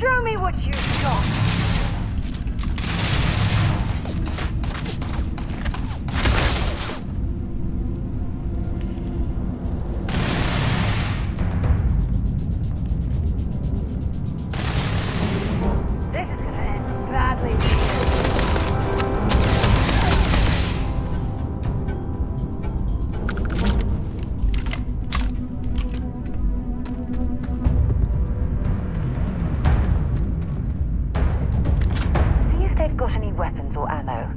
Show me what you've got. This is gonna end badly. See if they've got any weapons or ammo.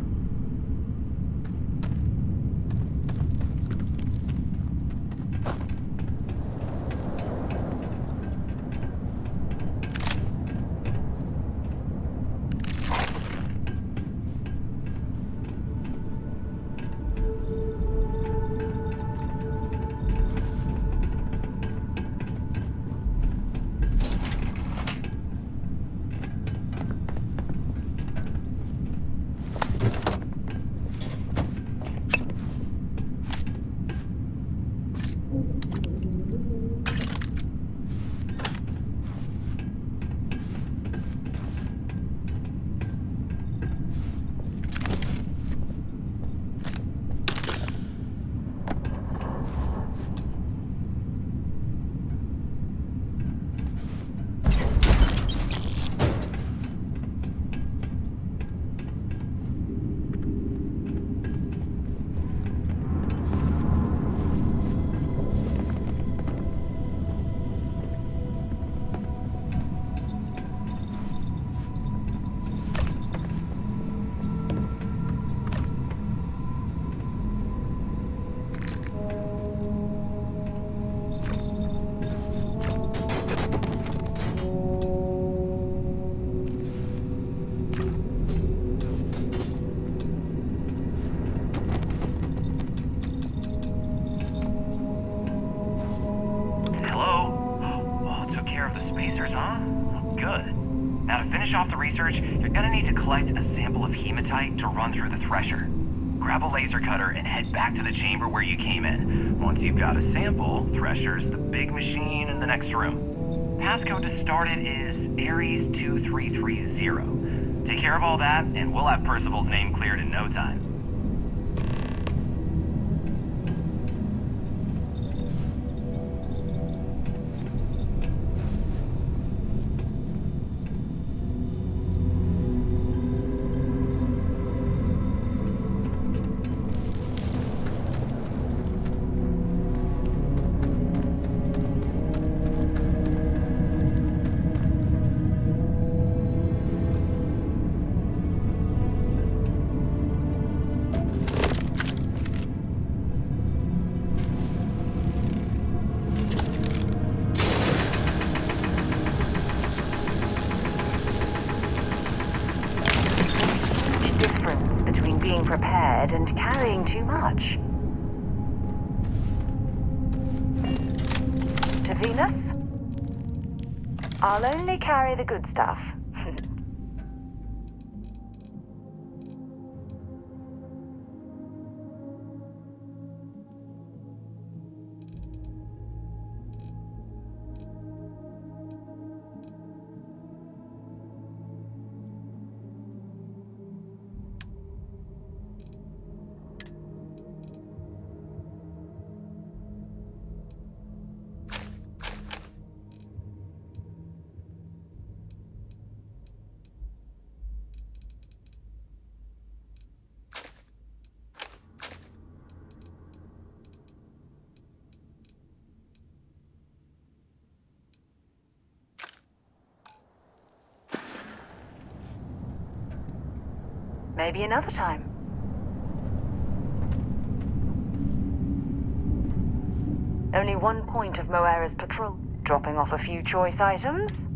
Now, to finish off the research, you're gonna need to collect a sample of hematite to run through the thresher. Grab a laser cutter and head back to the chamber where you came in. Once you've got a sample, thresher's the big machine in the next room. Passcode to start it is Ares 2330. Take care of all that, and we'll have Percival's name cleared in no time. Prepared and carrying too much. To Venus? I'll only carry the good stuff. Maybe another time. Only one point of Moira's patrol, dropping off a few choice items.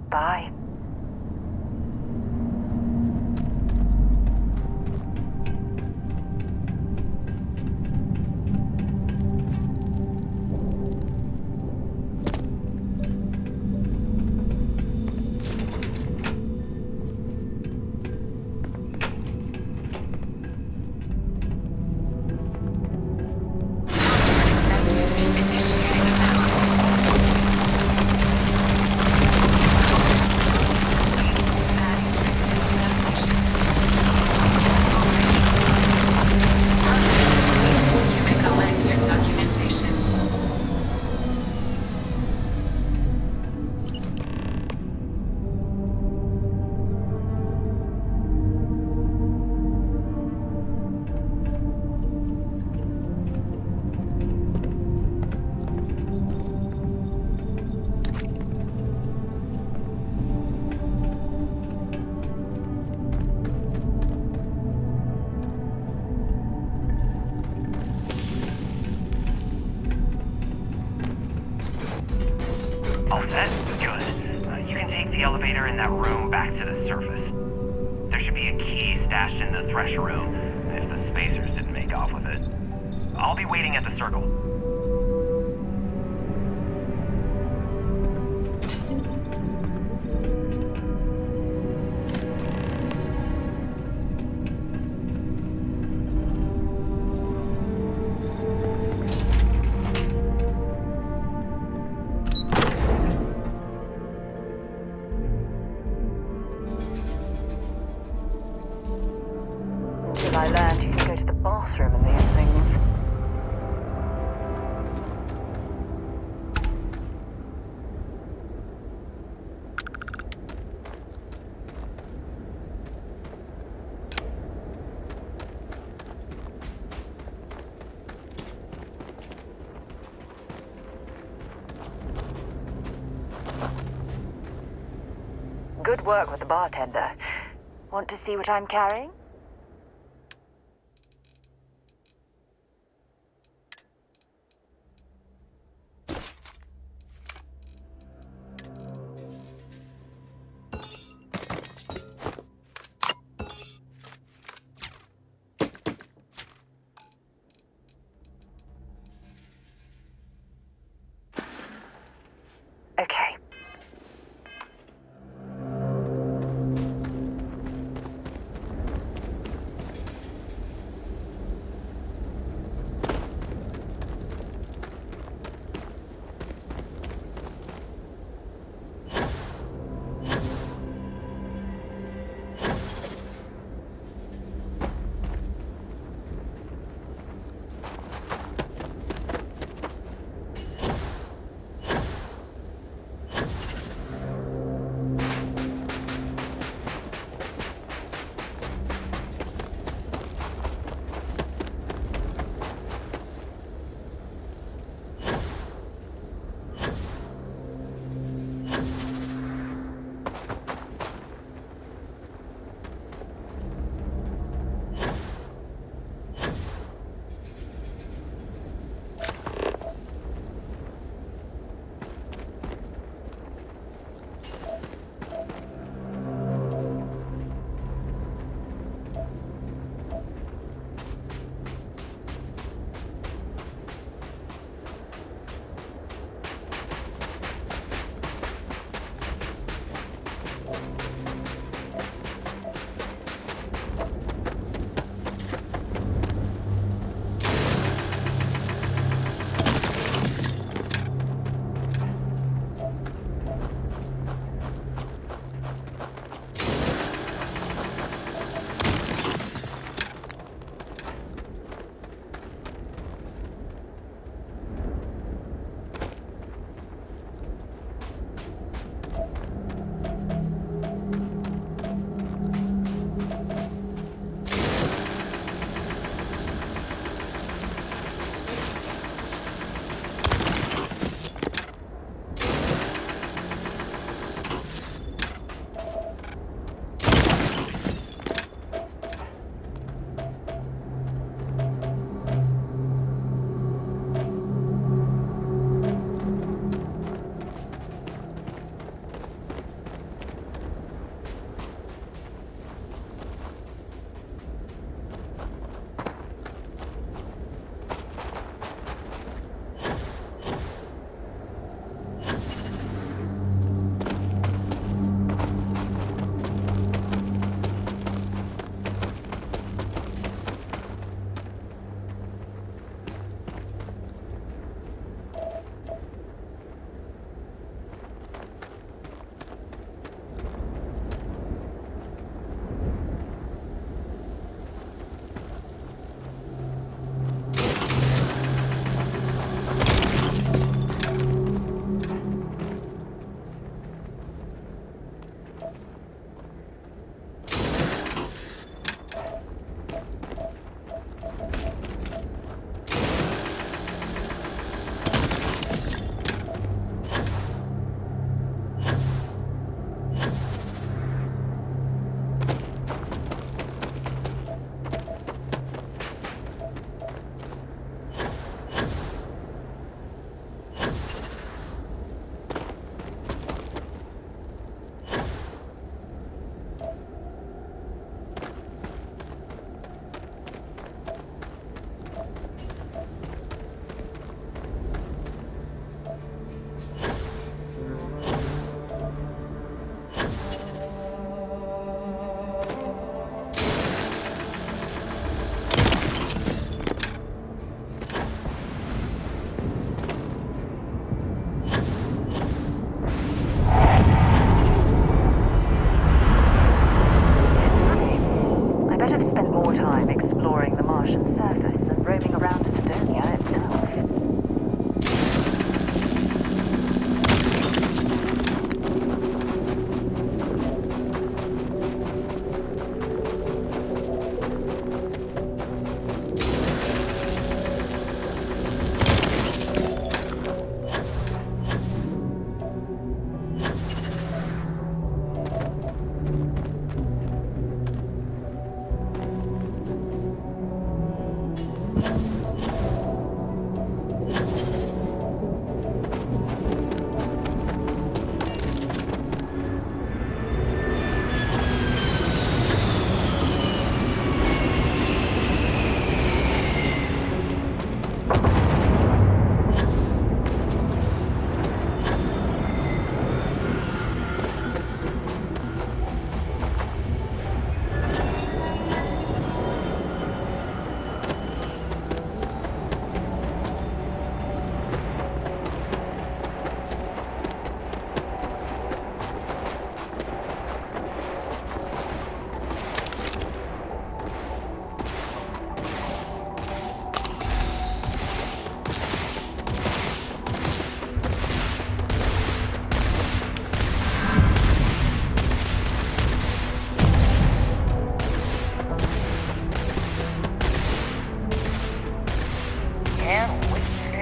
Bye. detected. Initiating analysis. Analysis complete. Adding text system notation. Process complete. You may collect your documentation. All set? Good. You can take the elevator in that room back to the surface. There should be a key stashed in the thresher room, if the spacers didn't make off with it. I'll be waiting at the circle. Until I learned you can go to the bathroom and these things. Good work with the bartender. Want to see what I'm carrying? Okay.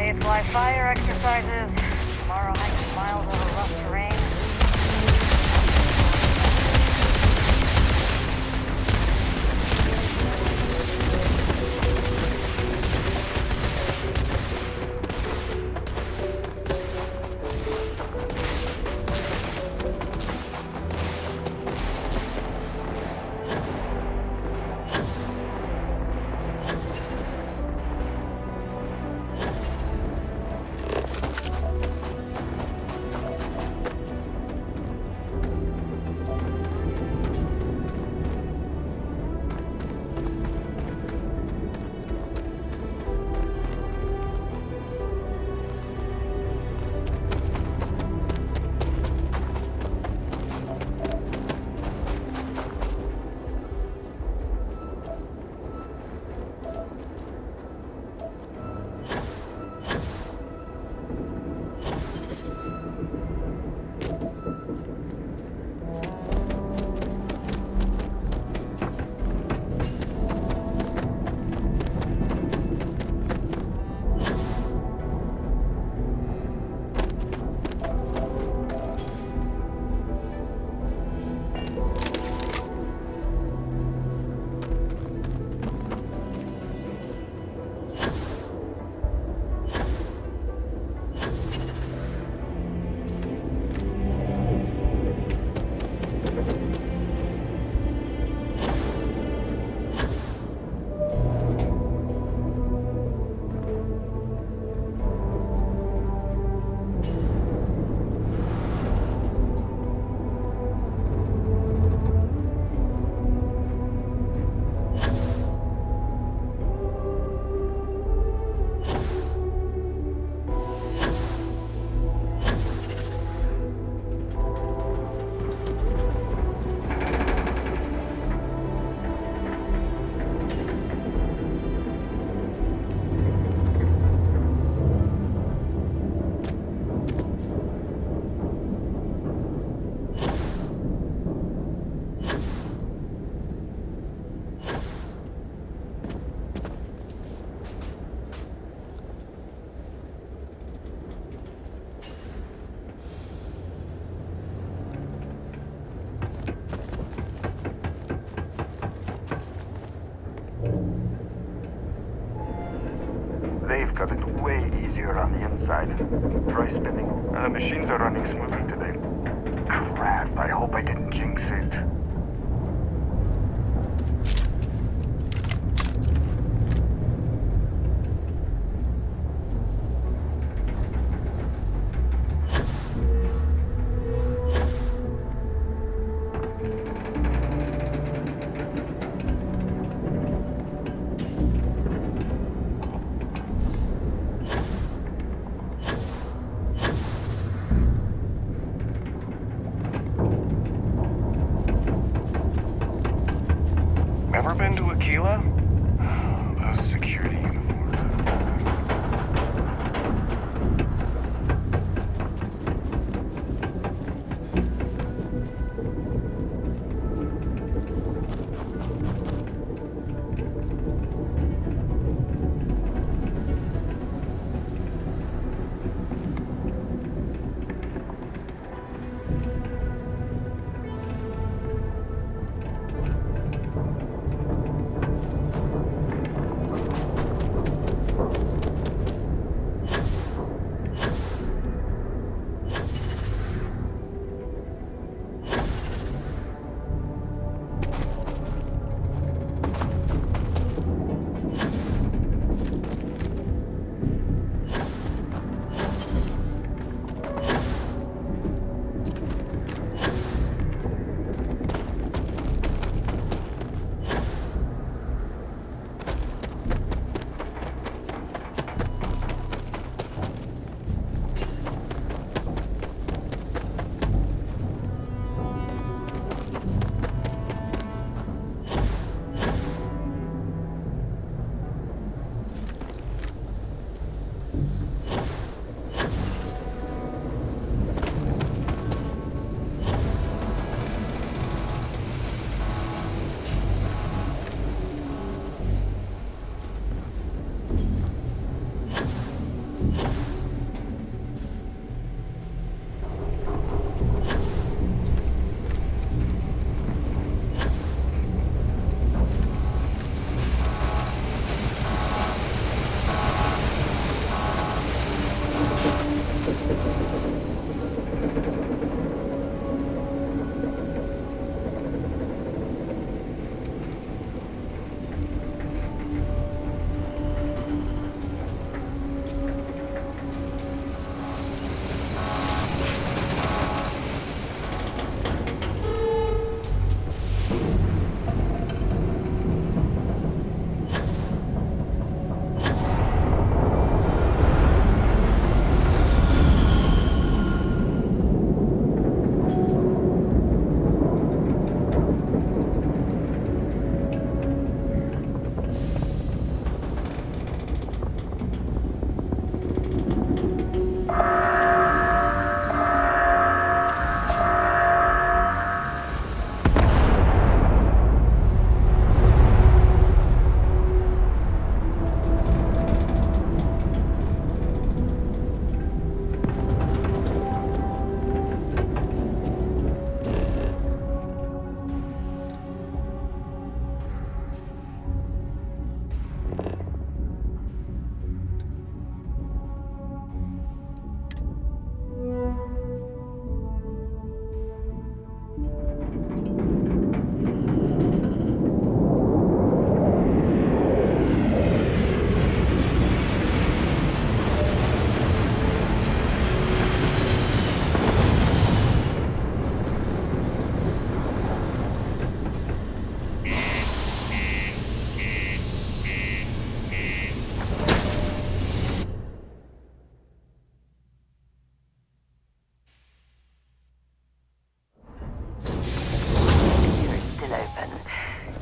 Today it's live fire exercises. Tomorrow hiking miles over rough terrain. They've got it way easier on the inside. Try spinning. The machines are running smoothly today. Crap, I hope I didn't jinx it.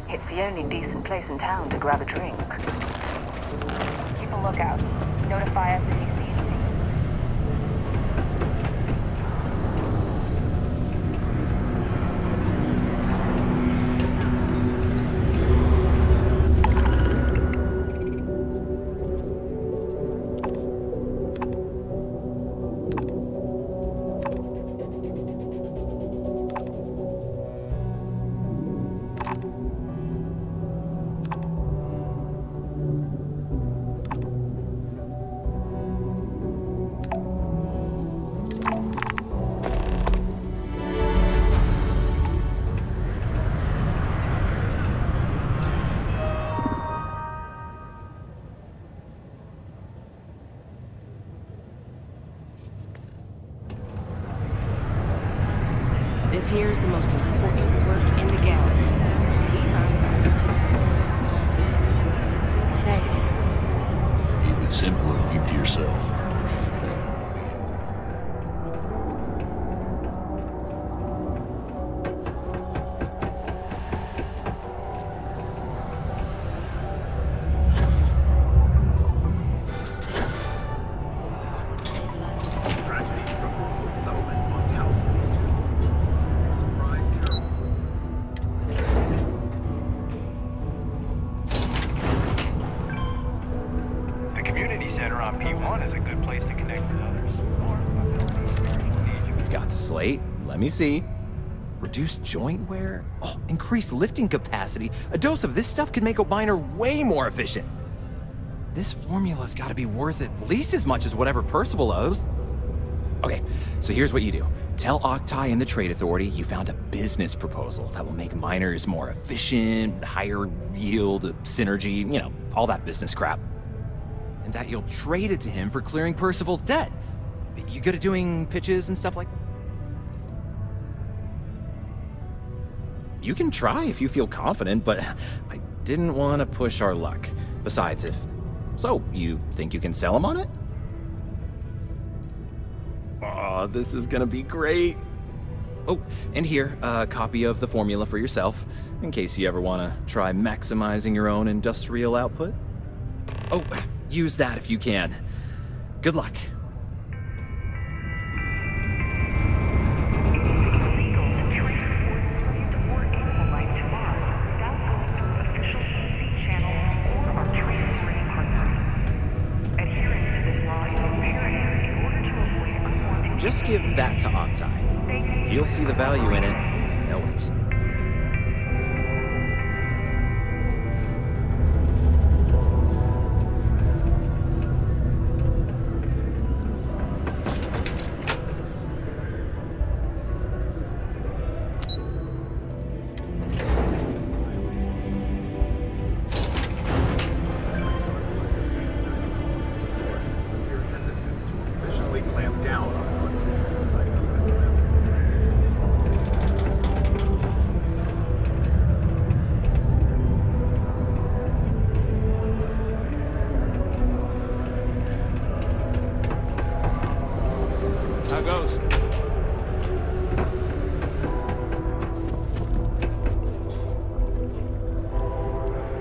It's the only decent place in town to grab a drink. Keep a lookout. Notify us if you see anything. This here is the most important work in the galaxy. Hey. Keep it simple and keep to yourself. Let me see. Reduced joint wear? Oh, increased lifting capacity. A dose of this stuff could make a miner way more efficient. This formula's gotta be worth at least as much as whatever Percival owes. Okay, so here's what you do. Tell Octai and the Trade Authority you found a business proposal that will make miners more efficient, higher yield, synergy, you know, all that business crap. And that you'll trade it to him for clearing Percival's debt. You good at doing pitches and stuff like that? You can try if you feel confident, but I didn't want to push our luck. Besides, So, you think you can sell him on it? Aw, this is gonna be great. Oh, and here, a copy of the formula for yourself, in case you ever want to try maximizing your own industrial output. Oh, use that if you can. Good luck. Adherence to this law Just give that to Octai. He'll see the value in it. I know it.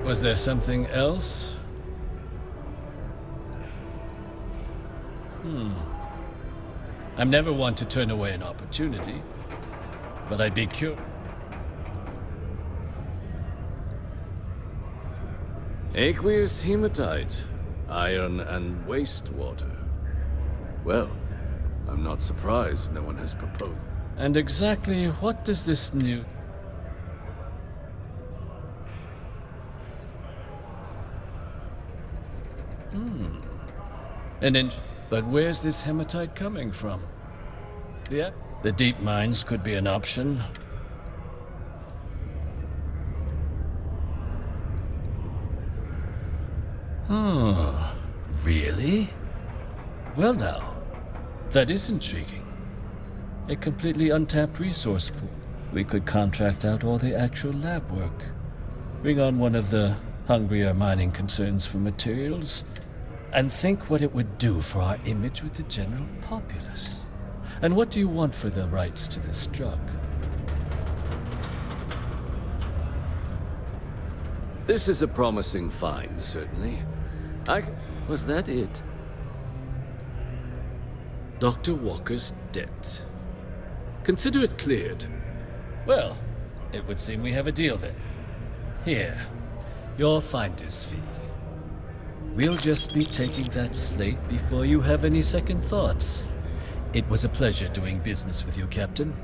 Was there something else? I'm never one to turn away an opportunity, but I'd be curious. Aqueous hematite, iron and wastewater. Well, I'm not surprised no one has proposed. And exactly what does this new... But where's this hematite coming from? The deep mines could be an option. Really? Well now, that is intriguing. A completely untapped resource pool. We could contract out all the actual lab work. Bring on one of the hungrier mining concerns for materials, and think what it would do for our image with the general populace. And what do you want for the rights to this drug? This is a promising find, certainly. Was that it? Dr. Walker's debt. Consider it cleared. Well, it would seem we have a deal then. Here, your finder's fee. We'll just be taking that slate before you have any second thoughts. It was a pleasure doing business with you, Captain.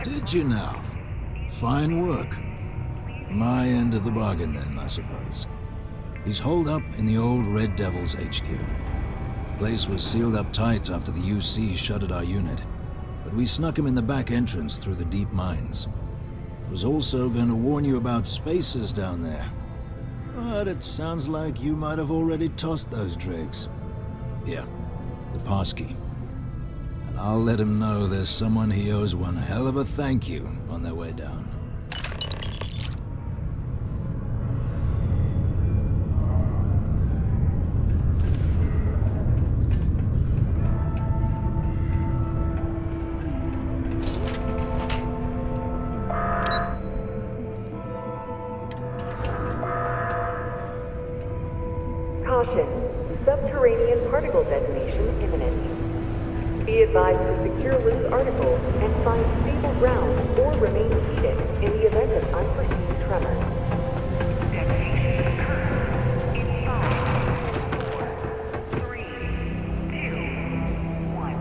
Did you now? Fine work. My end of the bargain then, I suppose. He's holed up in the old Red Devil's HQ. The place was sealed up tight after the UC shuttered our unit, but we snuck him in the back entrance through the deep mines. Was also going to warn you about spacers down there. But it sounds like you might have already tossed those dregs. Yeah, the passkey. I'll let him know there's someone he owes one hell of a thank you on their way down. Caution. Subterranean particle detonation imminent. Be advised to secure loose articles and find stable ground or remain seated in the event of unforeseen tremors. Detonation occurs in 5, 4, 3, 2, 1.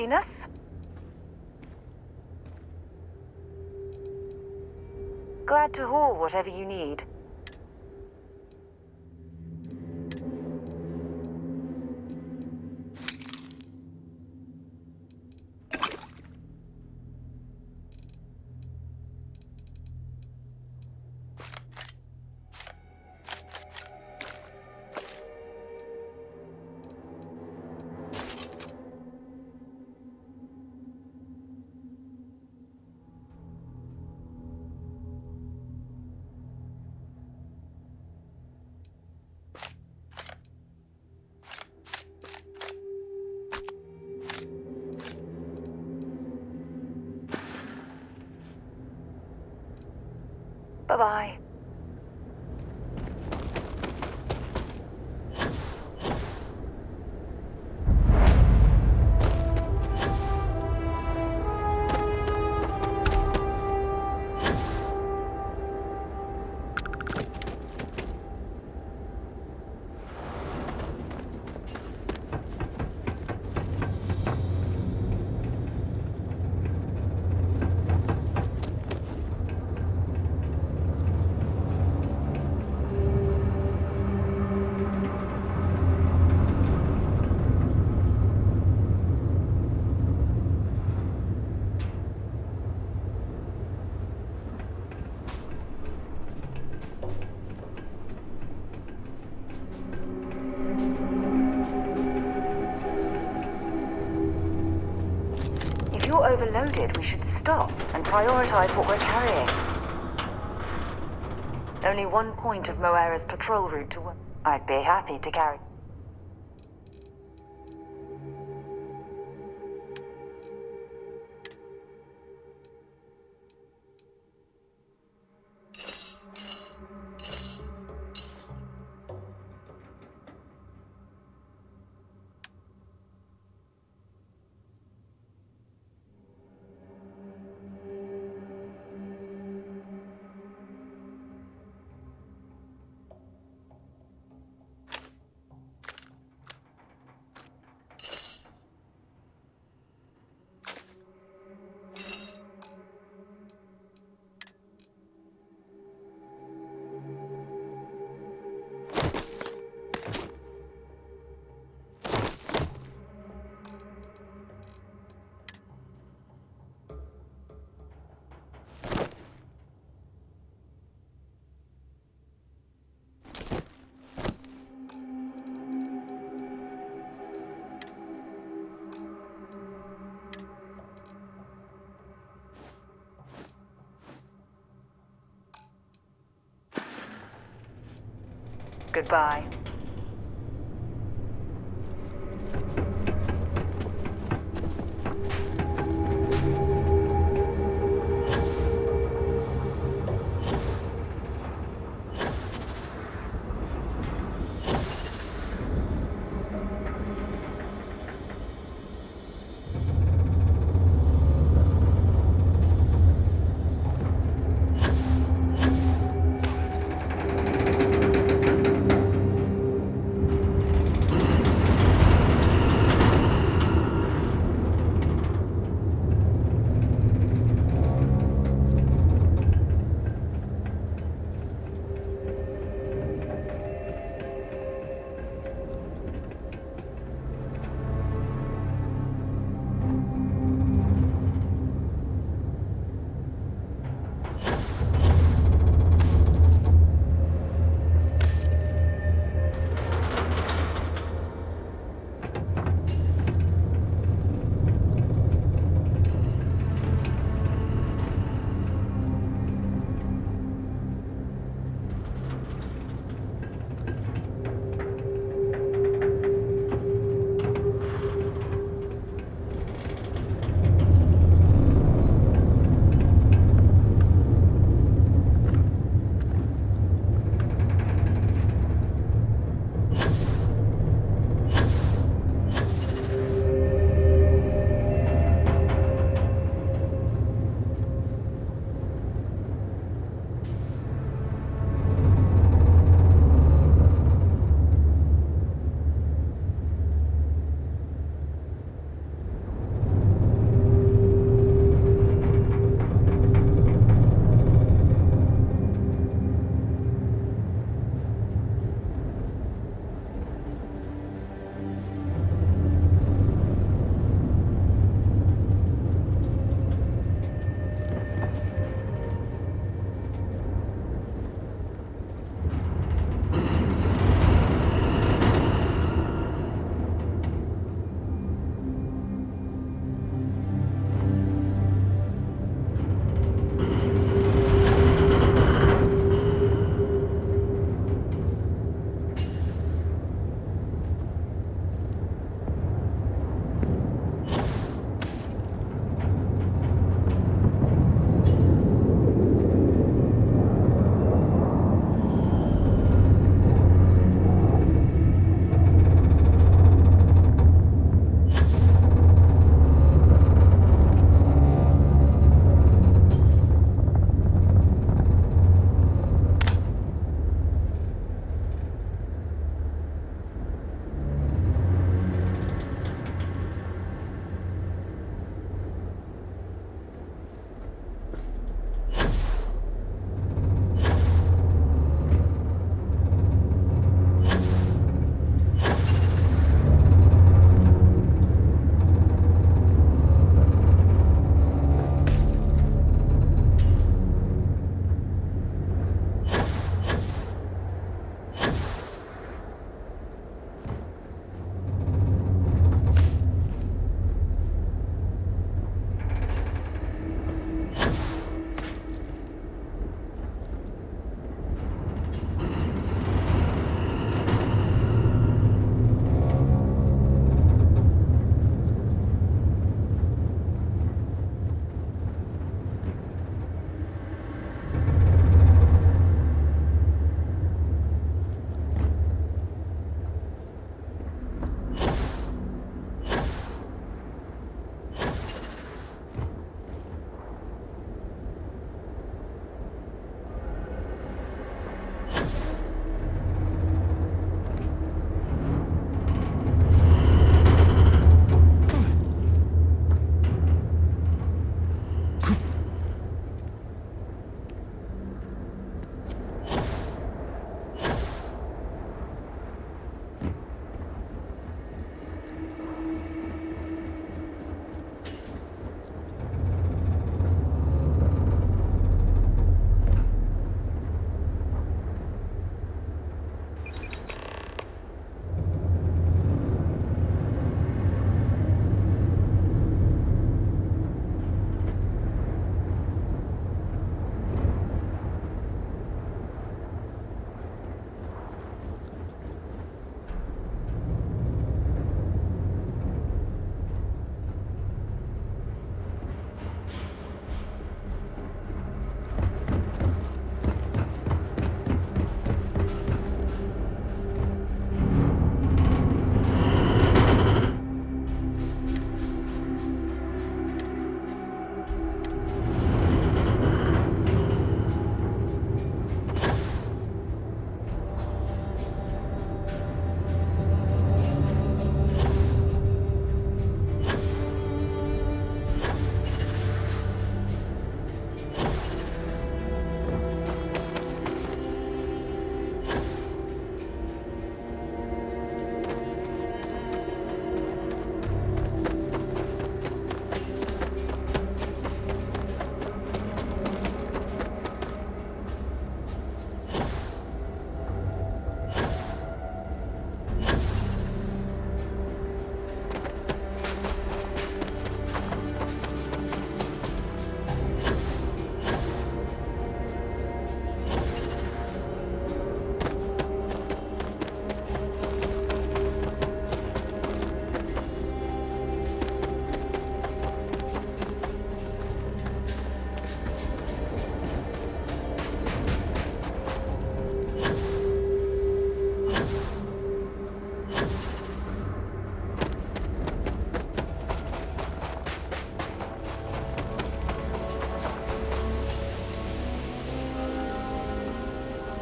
between us. Glad to haul whatever you need. Bye-bye. If you're overloaded, we should stop and prioritize what we're carrying. Only one point of Moera's patrol route to work. I'd be happy to carry. Goodbye.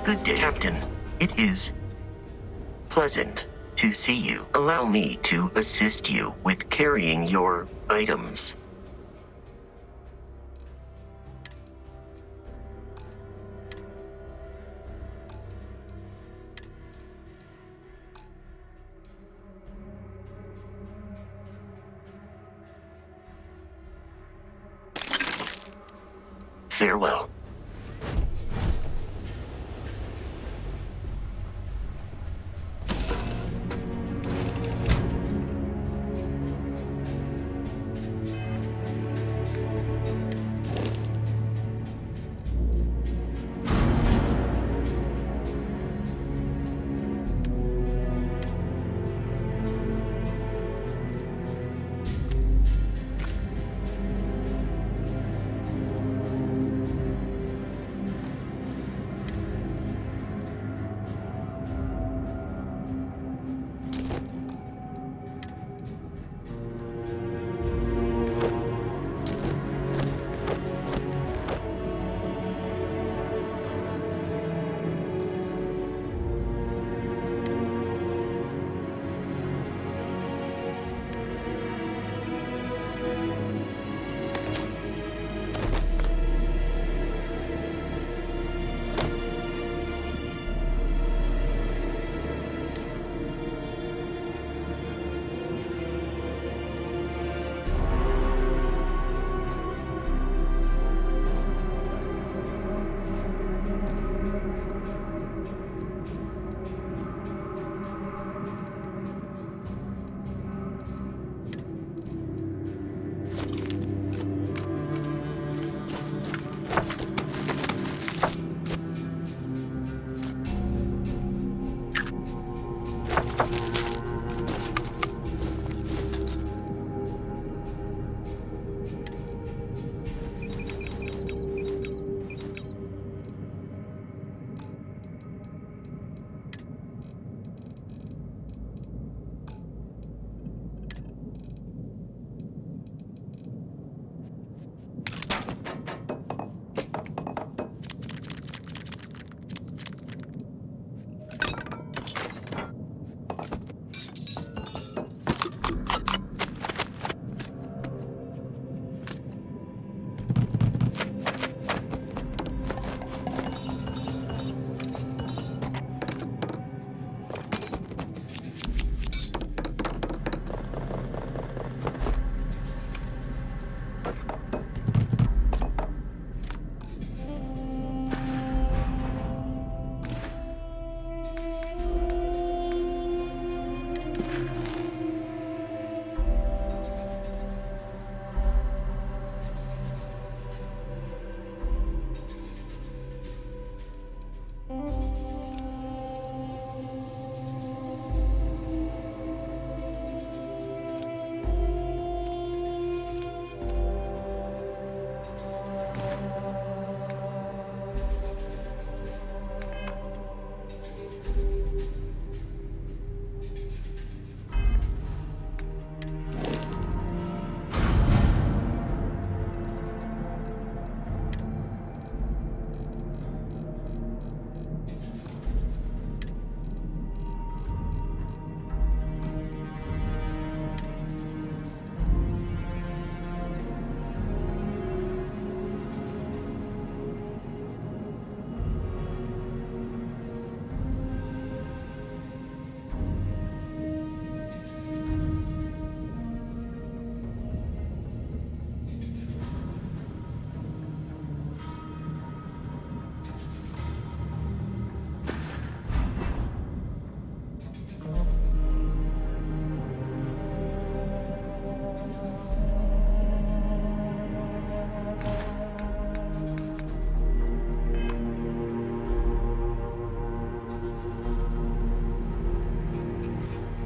Good day, Captain. It is pleasant to see you. Allow me to assist you with carrying your items. Farewell.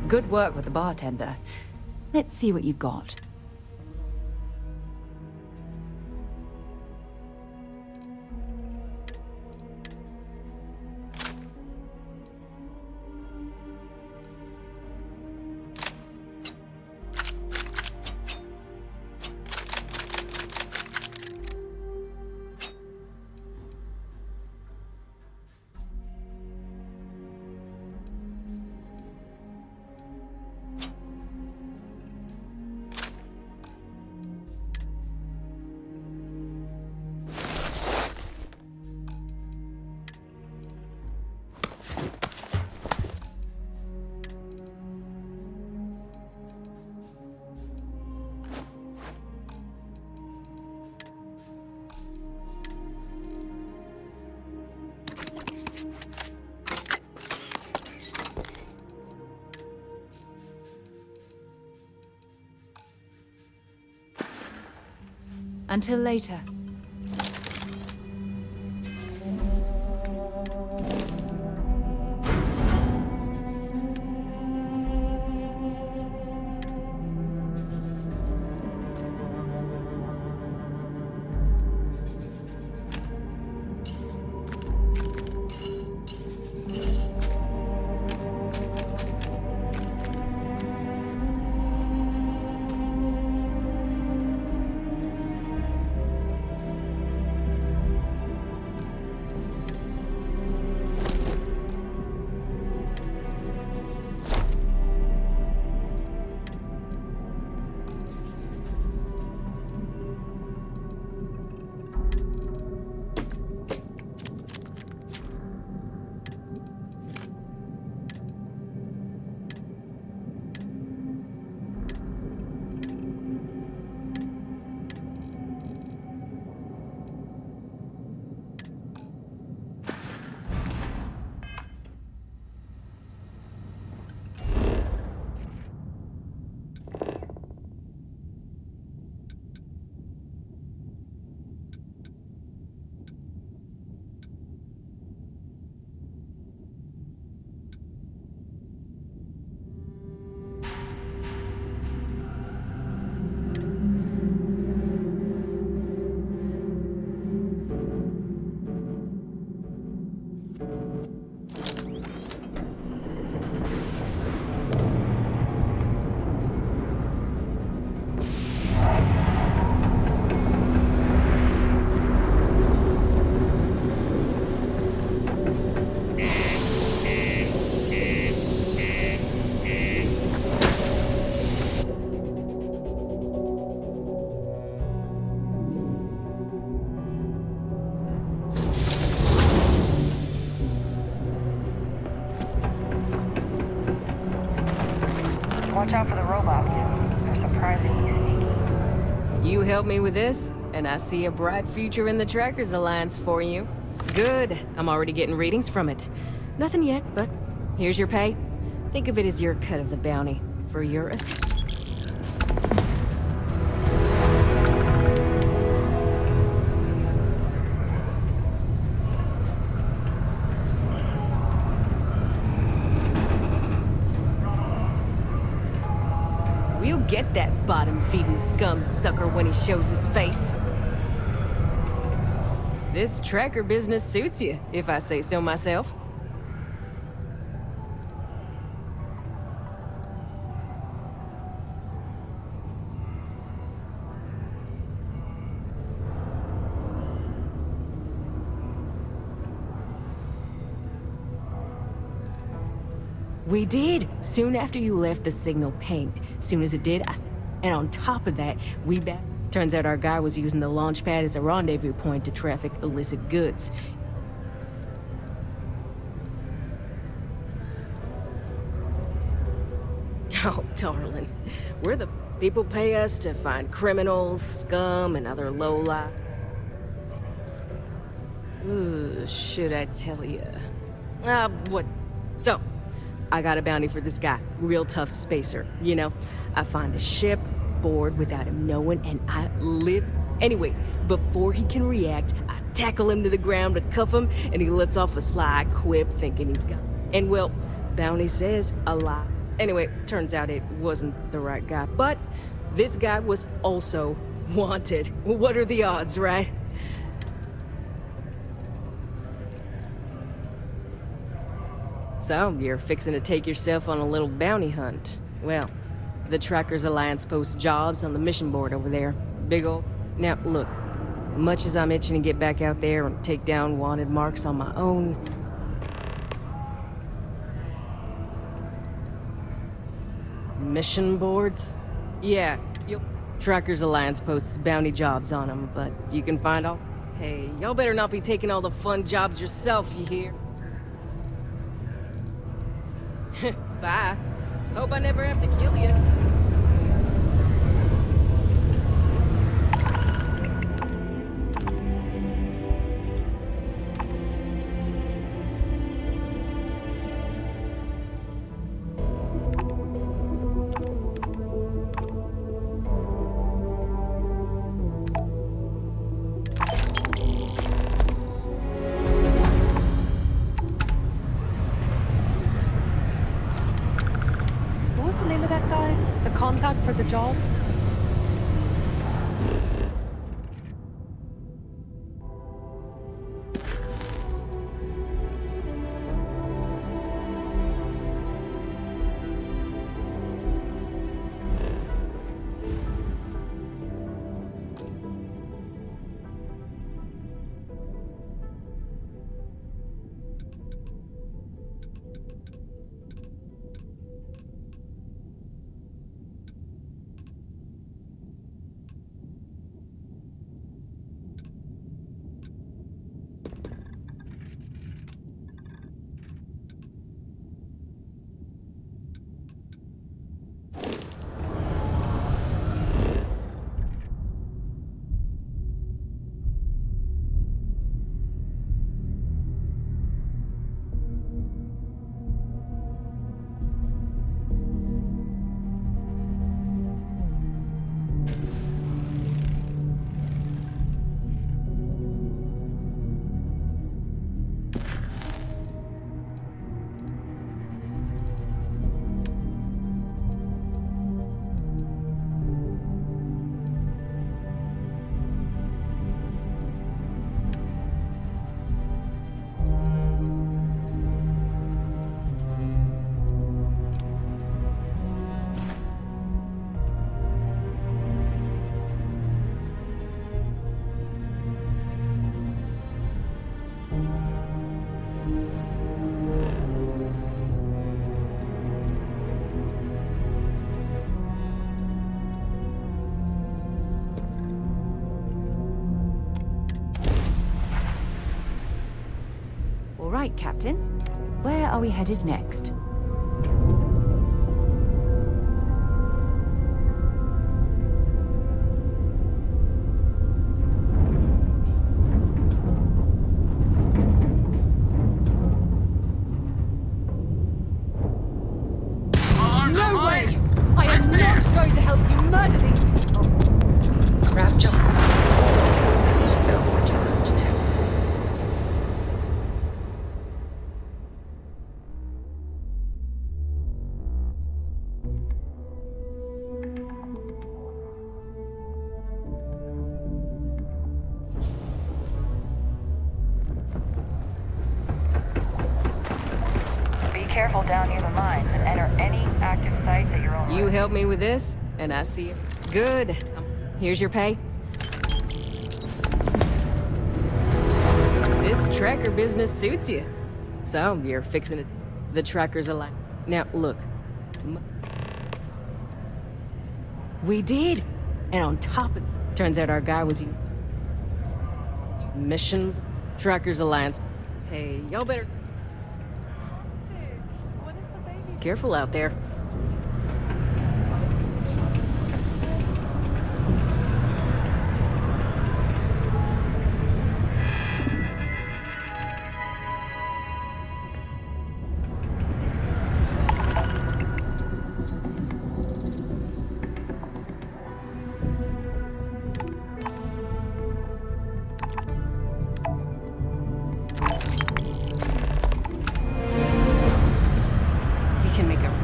Good work with the bartender. Let's see what you've got. Until later. Watch out for the robots. They're surprisingly sneaky. You help me with this, and I see a bright future in the Trackers Alliance for you. Good. I'm already getting readings from it. Nothing yet, but here's your pay. Think of it as your cut of the bounty for your... We'll get that bottom-feeding scum sucker when he shows his face. This tracker business suits you, if I say so myself. We did. Soon after you left, the signal pinged. Soon as it did, and on top of that, we back. Turns out our guy was using the launch pad as a rendezvous point to traffic illicit goods. Oh, darling. We're the people pay us to find criminals, scum, and other lowlife. Ooh, should I tell you? What? So, I got a bounty for this guy. Real tough spacer, you know? I find a ship, board without him knowing, and I live. Anyway, before he can react, I tackle him to the ground to cuff him, and he lets off a sly quip thinking he's got... And well, bounty says a lie. Anyway, turns out it wasn't the right guy, but this guy was also wanted. What are the odds, right? So, you're fixing to take yourself on a little bounty hunt. Well, the Trackers Alliance posts jobs on the mission board over there. Big ol'... Now, look. Much as I'm itching to get back out there and take down wanted marks on my own... Mission boards? Yeah, Trackers Alliance posts bounty jobs on them, but you can find all... Hey, y'all better not be taking all the fun jobs yourself, you hear? Bye. Hope I never have to kill you. the job? All right, Captain. Where are we headed next? No way! I am not going to help you murder these people! Craft jump. Be careful down near the mines and enter any active sites at your own You risk. help me with this, and I see it. Good. Here's your pay. This tracker business suits you. So, you're fixing it. The tracker's alive. Now, look. We did! And on top of it, turns out our guy was using Mission Trackers Alliance. Hey, y'all better... Careful out there.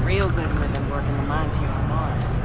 Real good living working the mines here on Mars.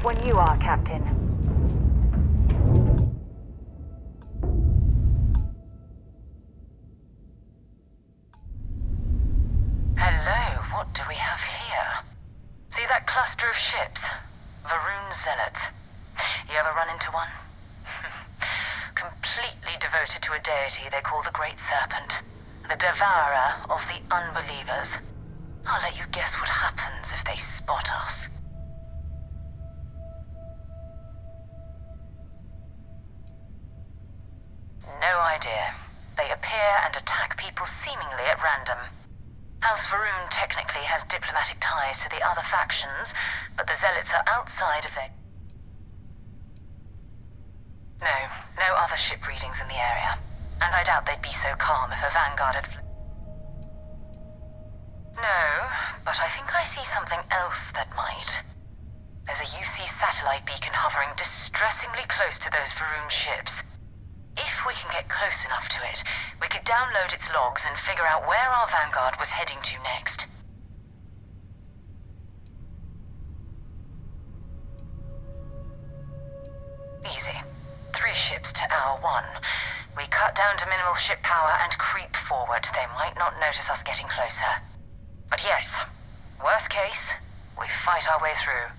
When you are, Captain. Hello, what do we have here? See that cluster of ships? Varoon Zealots. You ever run into one? Completely devoted to a deity they call the Great Serpent, the devourer of the unbelievers. I'll let you guess what happens if they spot us. No idea. They appear and attack people seemingly at random. House Varun technically has diplomatic ties to the other factions, but the Zealots are outside of their... No other ship readings in the area. And I doubt they'd be so calm if a vanguard had... No, but I think I see something else that might. There's a UC satellite beacon hovering distressingly close to those Varun ships. If we can get close enough to it, we could download its logs and figure out where our vanguard was heading to next. Easy. 3 ships to our 1. We cut down to minimal ship power and creep forward. They might not notice us getting closer. But yes, worst case, we fight our way through.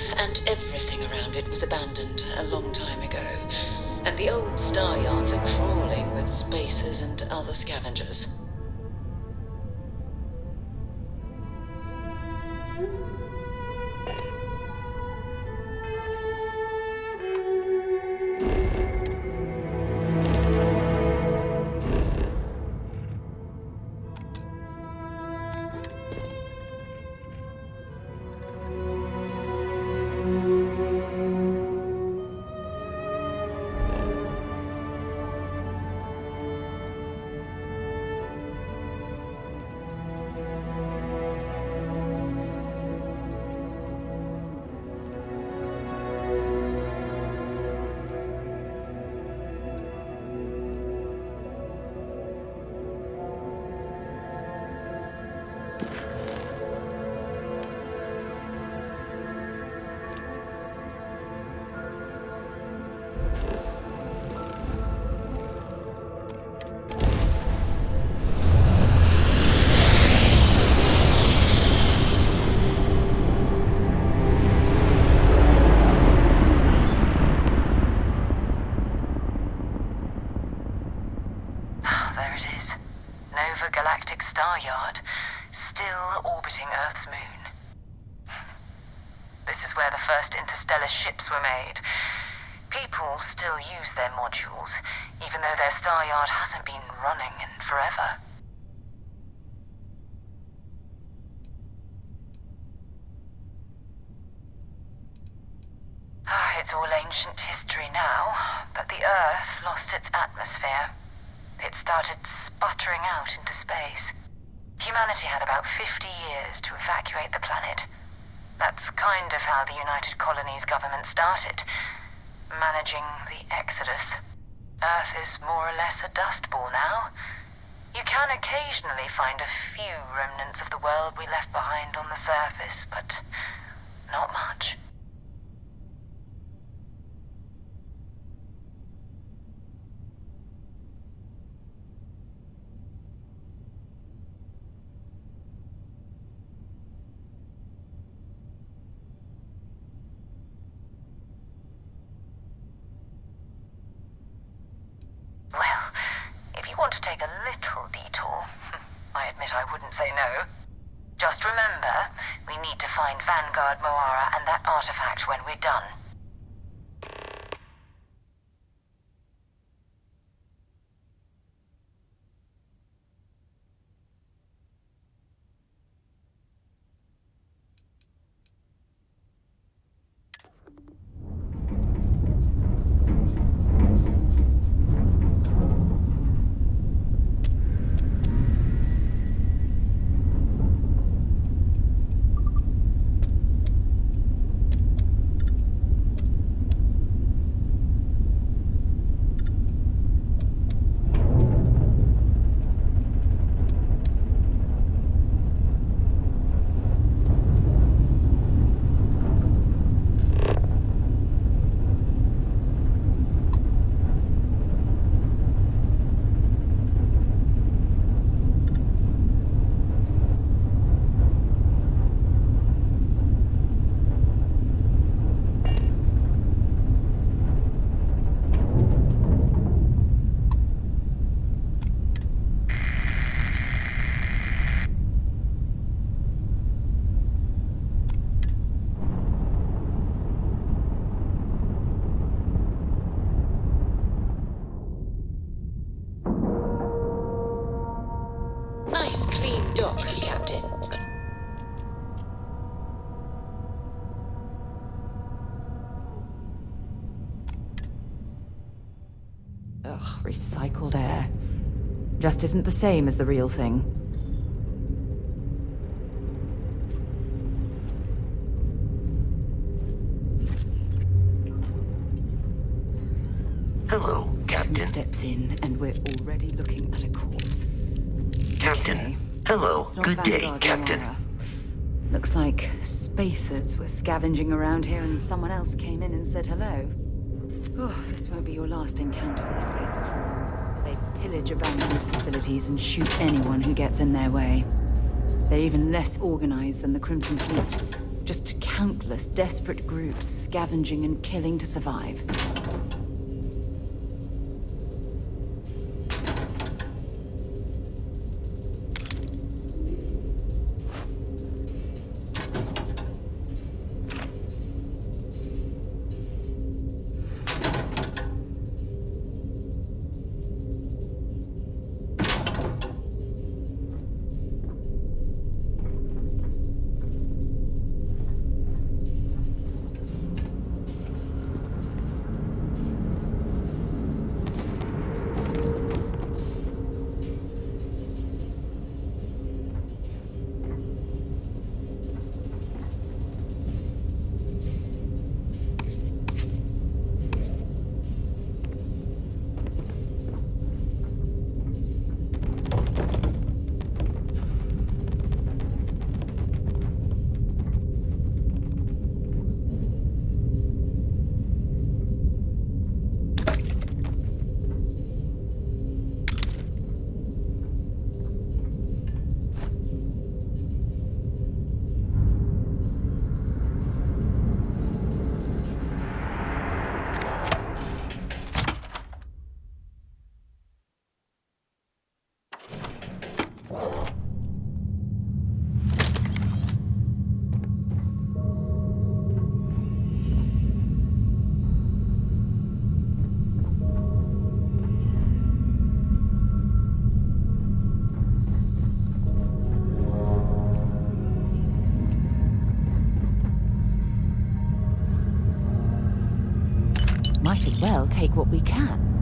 Earth and everything around it was abandoned a long time ago, and the old star yards are crawling with spacers and other scavengers. Ships were made. People still use their modules, even though their star yard hasn't been running in forever. It's all ancient history now, but the Earth lost its atmosphere. It started sputtering out into space. Humanity had about 50 years to evacuate the planet. That's kind of how the United Colonies government started, managing the exodus. Earth is more or less a dust ball now. You can occasionally find a few remnants of the world we left behind on the surface, but not much. To take a little detour, I admit I wouldn't say no. Just remember, we need to find Vanguard Moara and that artifact when we're done. Nice clean dock, Captain. Ugh, recycled air. Just isn't the same as the real thing. Hello, Captain. 2 steps in, and we're already looking at a corpse. Captain. Okay. Hello. It's not Good day, Vanguard Captain. Moara. Looks like spacers were scavenging around here and someone else came in and said hello. Oh, this won't be your last encounter with a spacer crew. They pillage abandoned facilities and shoot anyone who gets in their way. They're even less organized than the Crimson Fleet. Just countless desperate groups scavenging and killing to survive. Might as well take what we can.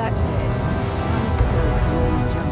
That's it. Time to sell some more junk.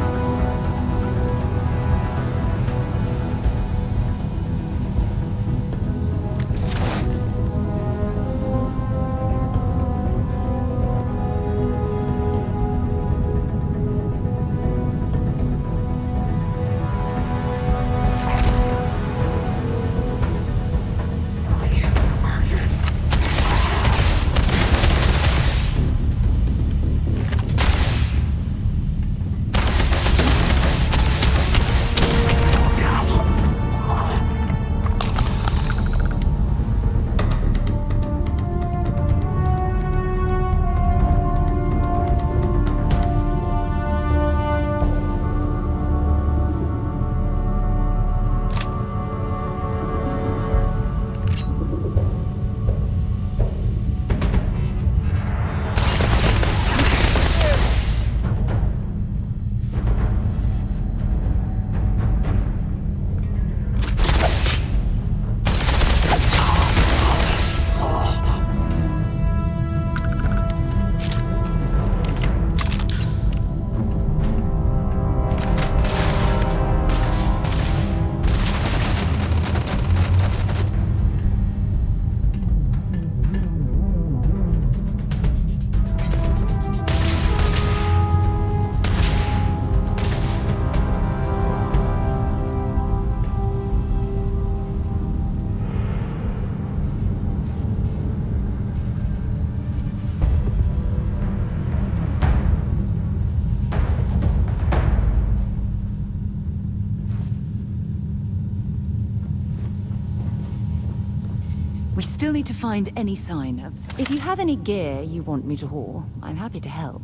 We still need to find any sign of... If you have any gear you want me to haul, I'm happy to help.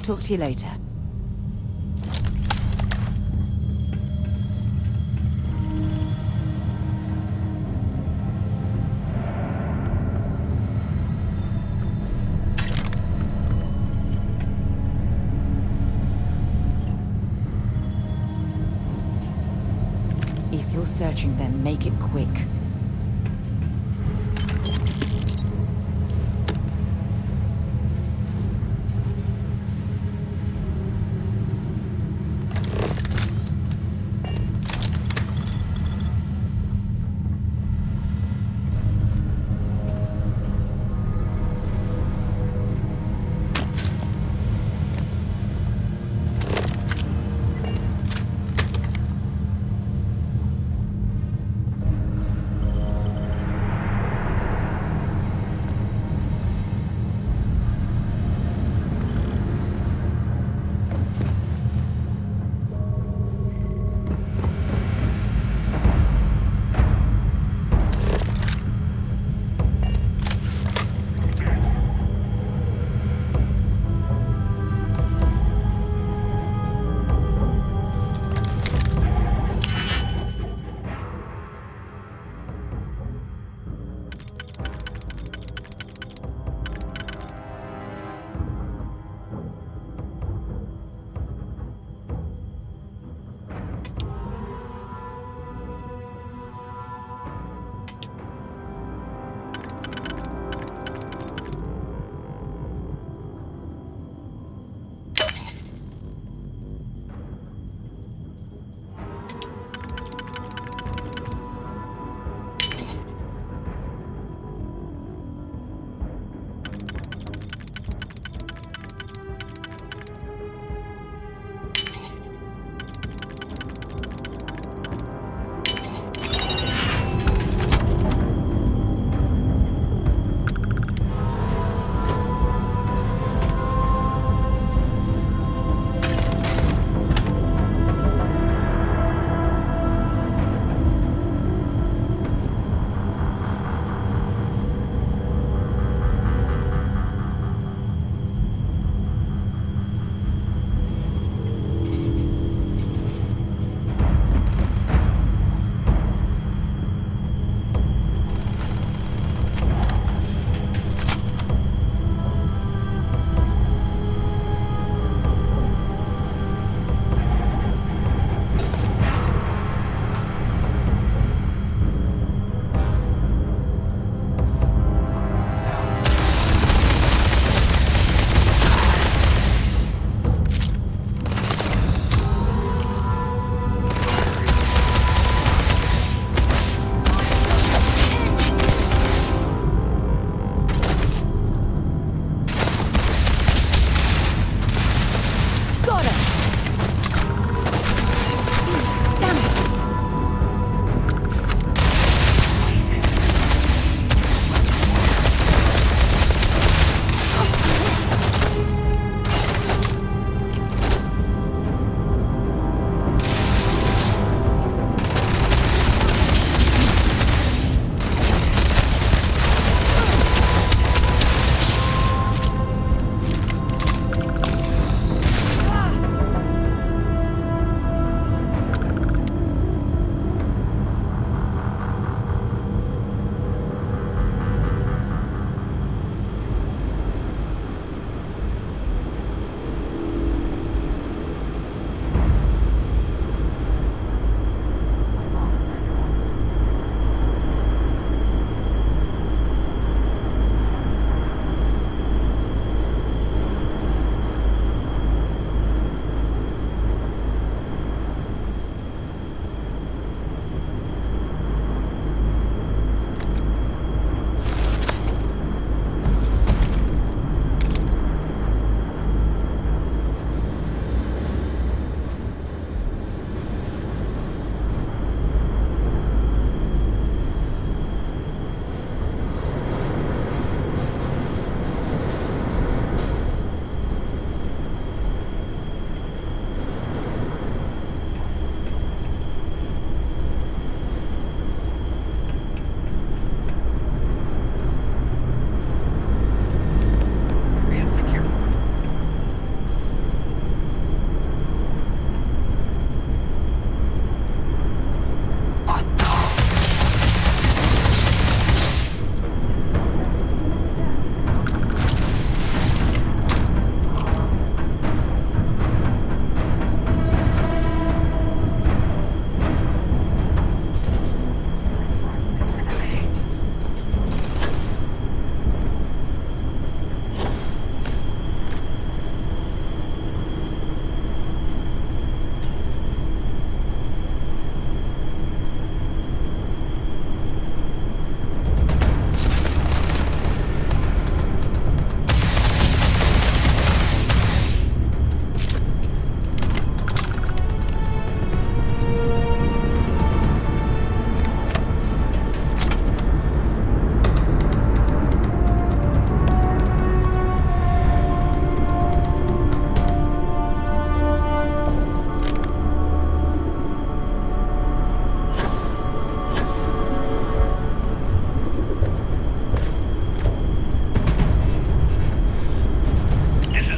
Talk to you later. If you're searching, then make it quick.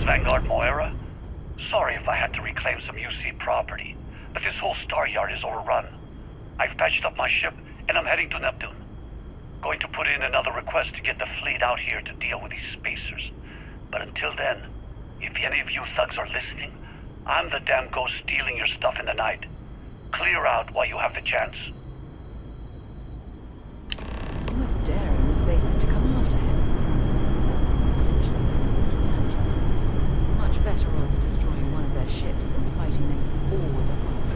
Vanguard Moira. Sorry if I had to reclaim some UC property, but this whole star yard is overrun. I've patched up my ship, and I'm heading to Neptune. Going to put in another request to get the fleet out here to deal with these spacers. But until then, if any of you thugs are listening, I'm the damn ghost stealing your stuff in the night. Clear out while you have the chance. It's almost daring the spacers to come after him. Much better odds destroying one of their ships than fighting them all at once.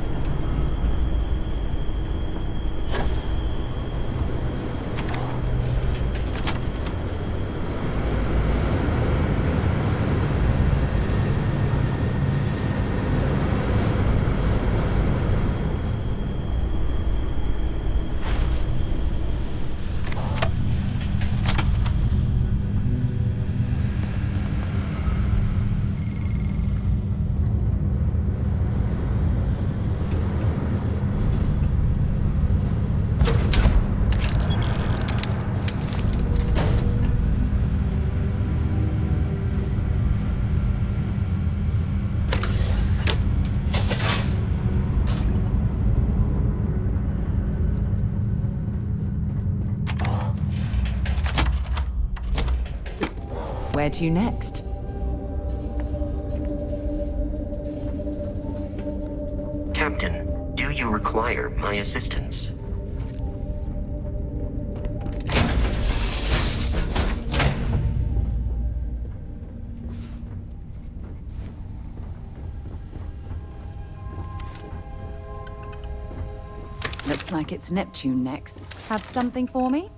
Where to next? Captain, do you require my assistance? Looks like it's Neptune next. Have something for me?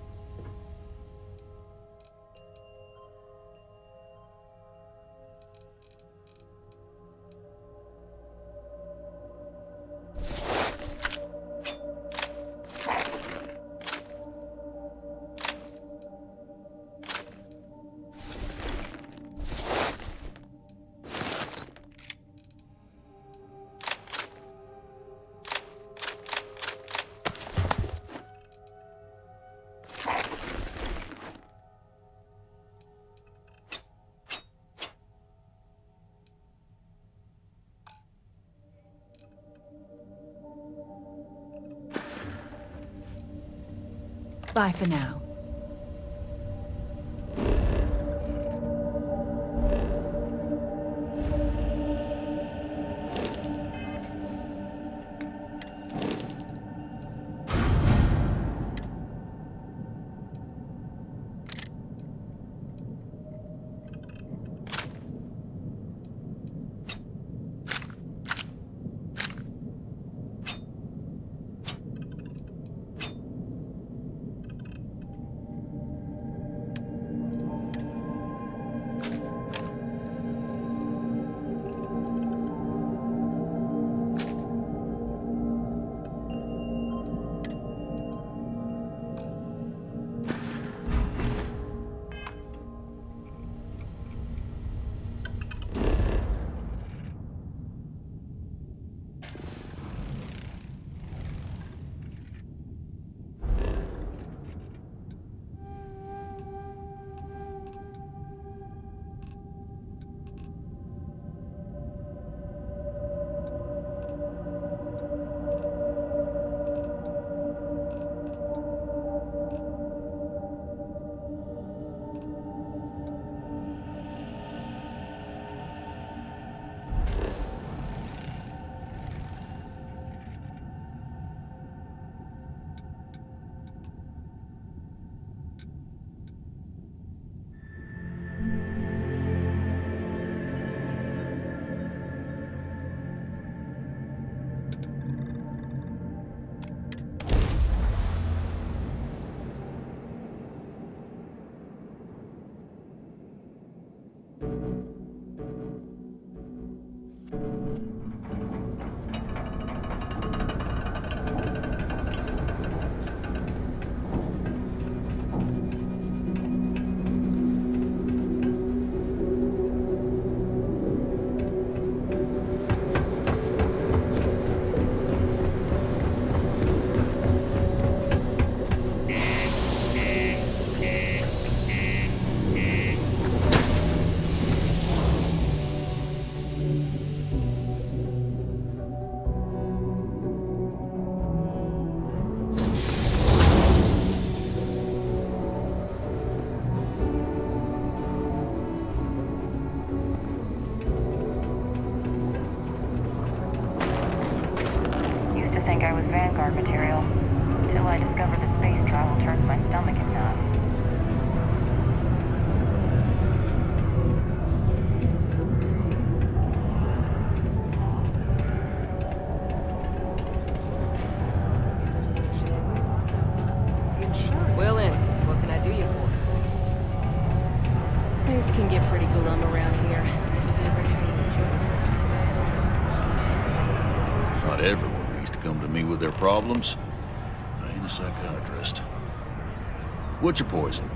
Bye for now. guard material. Until I discover the space travel turns my stomach in knots. Well then, what can I do you for? Things can get pretty glum around here. If you ever Not everyone needs to come to me with their problems. I ain't a psychiatrist. What's your poison?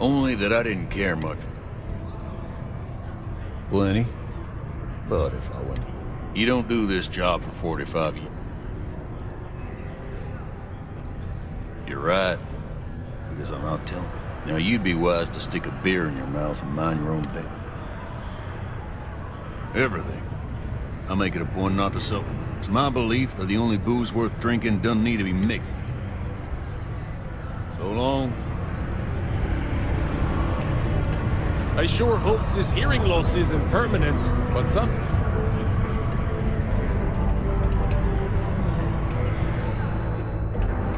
Only that I didn't care much. Plenty. But if I went... You don't do this job for 45 years. You're right. Because I'm not telling. Now you'd be wise to stick a beer in your mouth and mind your own business. Everything. I make it a point not to sell. It's my belief that the only booze worth drinking doesn't need to be mixed. So long. I sure hope this hearing loss isn't permanent. What's up?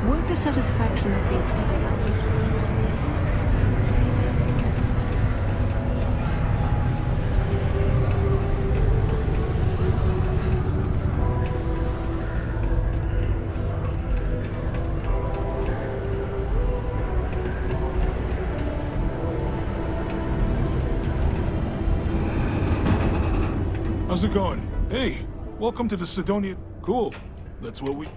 Worker satisfaction has been trending upwards. How's it going? Hey, welcome to the Sidonia. Cool. That's what we...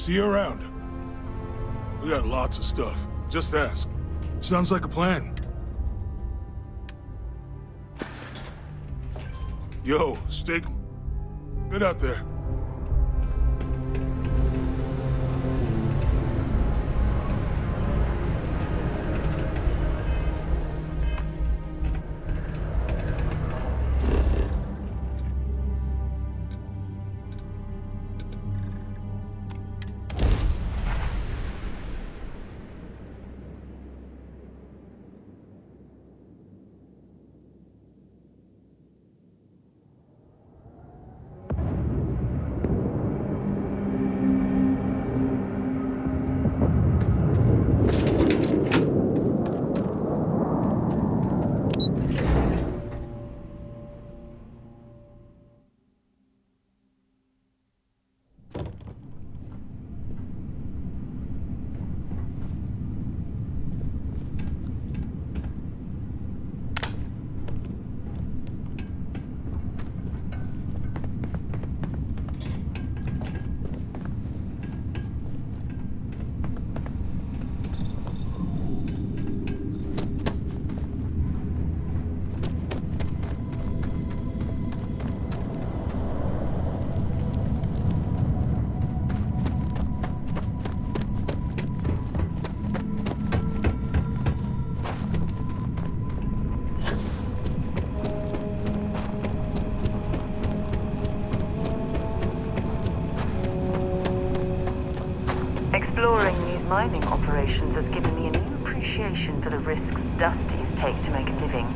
See you around. We got lots of stuff. Just ask. Sounds like a plan. Yo, stay good out there. Exploring these mining operations has given me a new appreciation for the risks Dusties take to make a living.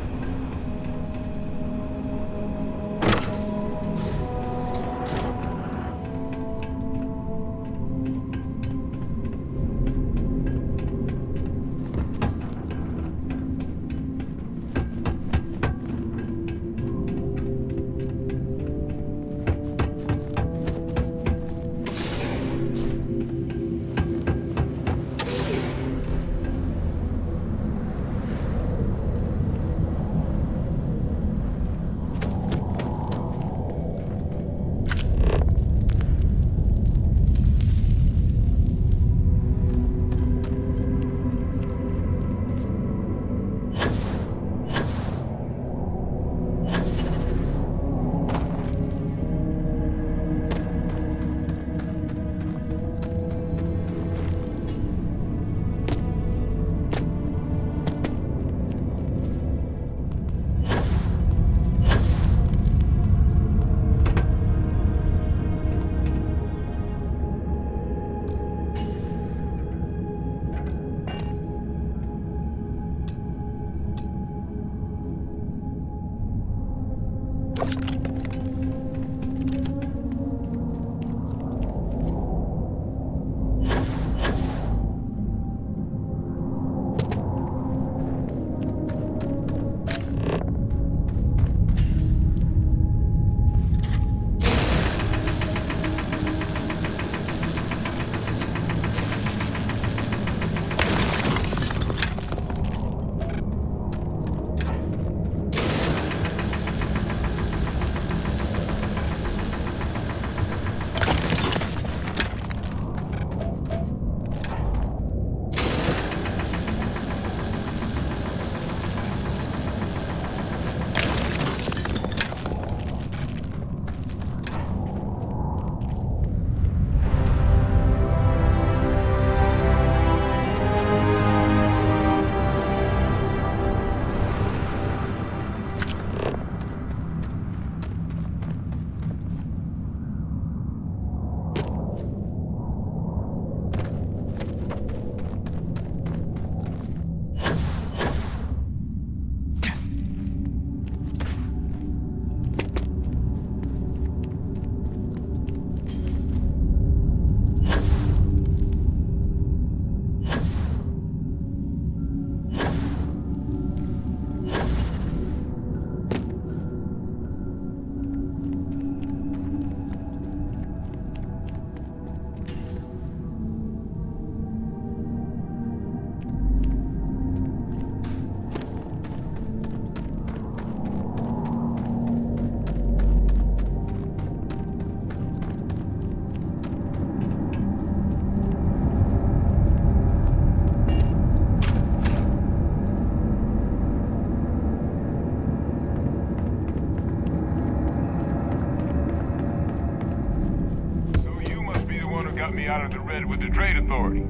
out of the red with the Trade Authority.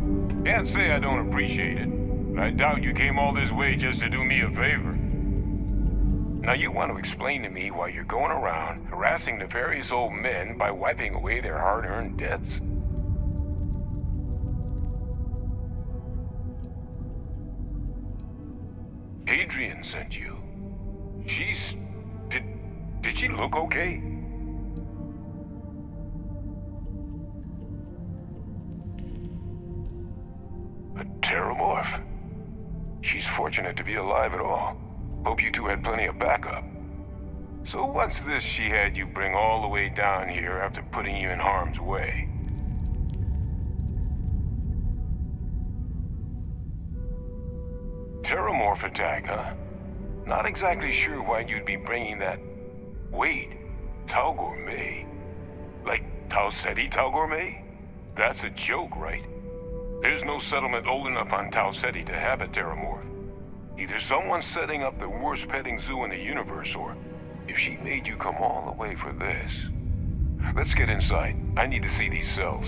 Can't say I don't appreciate it, but I doubt you came all this way just to do me a favor. Now you want to explain to me why you're going around harassing nefarious old men by wiping away their hard-earned debts? Adrian sent you. Did she look okay? A Terramorph? She's fortunate to be alive at all. Hope you two had plenty of backup. So what's this she had you bring all the way down here after putting you in harm's way? Terramorph attack, huh? Not exactly sure why you'd be bringing that... Wait, Tau Gourmet? Like Tau Ceti Tau Gourmet? That's a joke, right? There's no settlement old enough on Tau Ceti to have a Terramorph. Either someone's setting up the worst petting zoo in the universe, or if she made you come all the way for this. Let's get inside. I need to see these cells.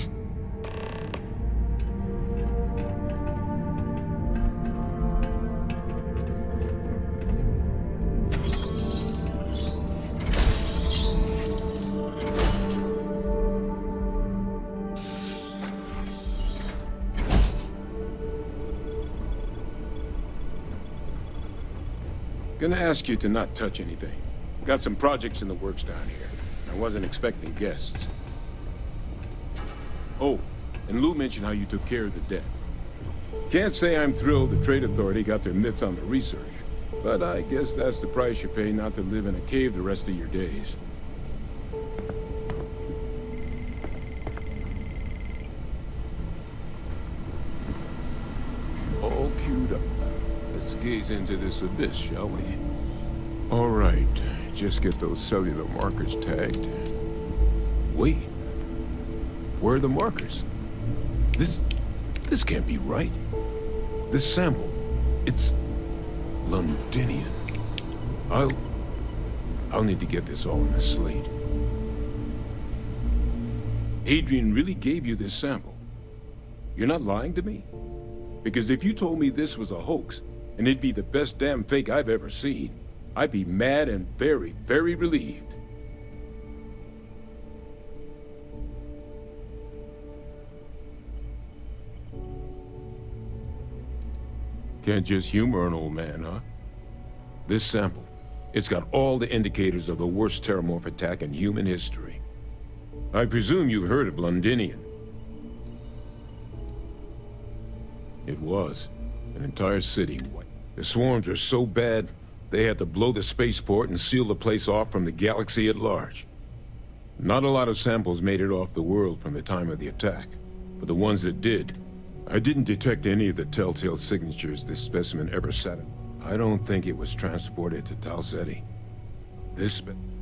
Gonna ask you to not touch anything. Got some projects in the works down here. I wasn't expecting guests. Oh, and Lou mentioned how you took care of the debt. Can't say I'm thrilled the Trade Authority got their mitts on the research, but I guess that's the price you pay not to live in a cave the rest of your days. All queued up. Let's gaze into this abyss, shall we? All right, just get those cellular markers tagged. Wait, where are the markers? This can't be right. This sample, it's Londinian. I'll need to get this all in a slate. Adrian really gave you this sample. You're not lying to me? Because if you told me this was a hoax, and it'd be the best damn fake I've ever seen, I'd be mad and very, very relieved. Can't just humor an old man, huh? This sample, it's got all the indicators of the worst Terramorph attack in human history. I presume you've heard of Londinian. It was. An entire city. The swarms were so bad, they had to blow the spaceport and seal the place off from the galaxy at large. Not a lot of samples made it off the world from the time of the attack, but the ones that did, I didn't detect any of the telltale signatures this specimen ever set in. I don't think it was transported to Tau Ceti.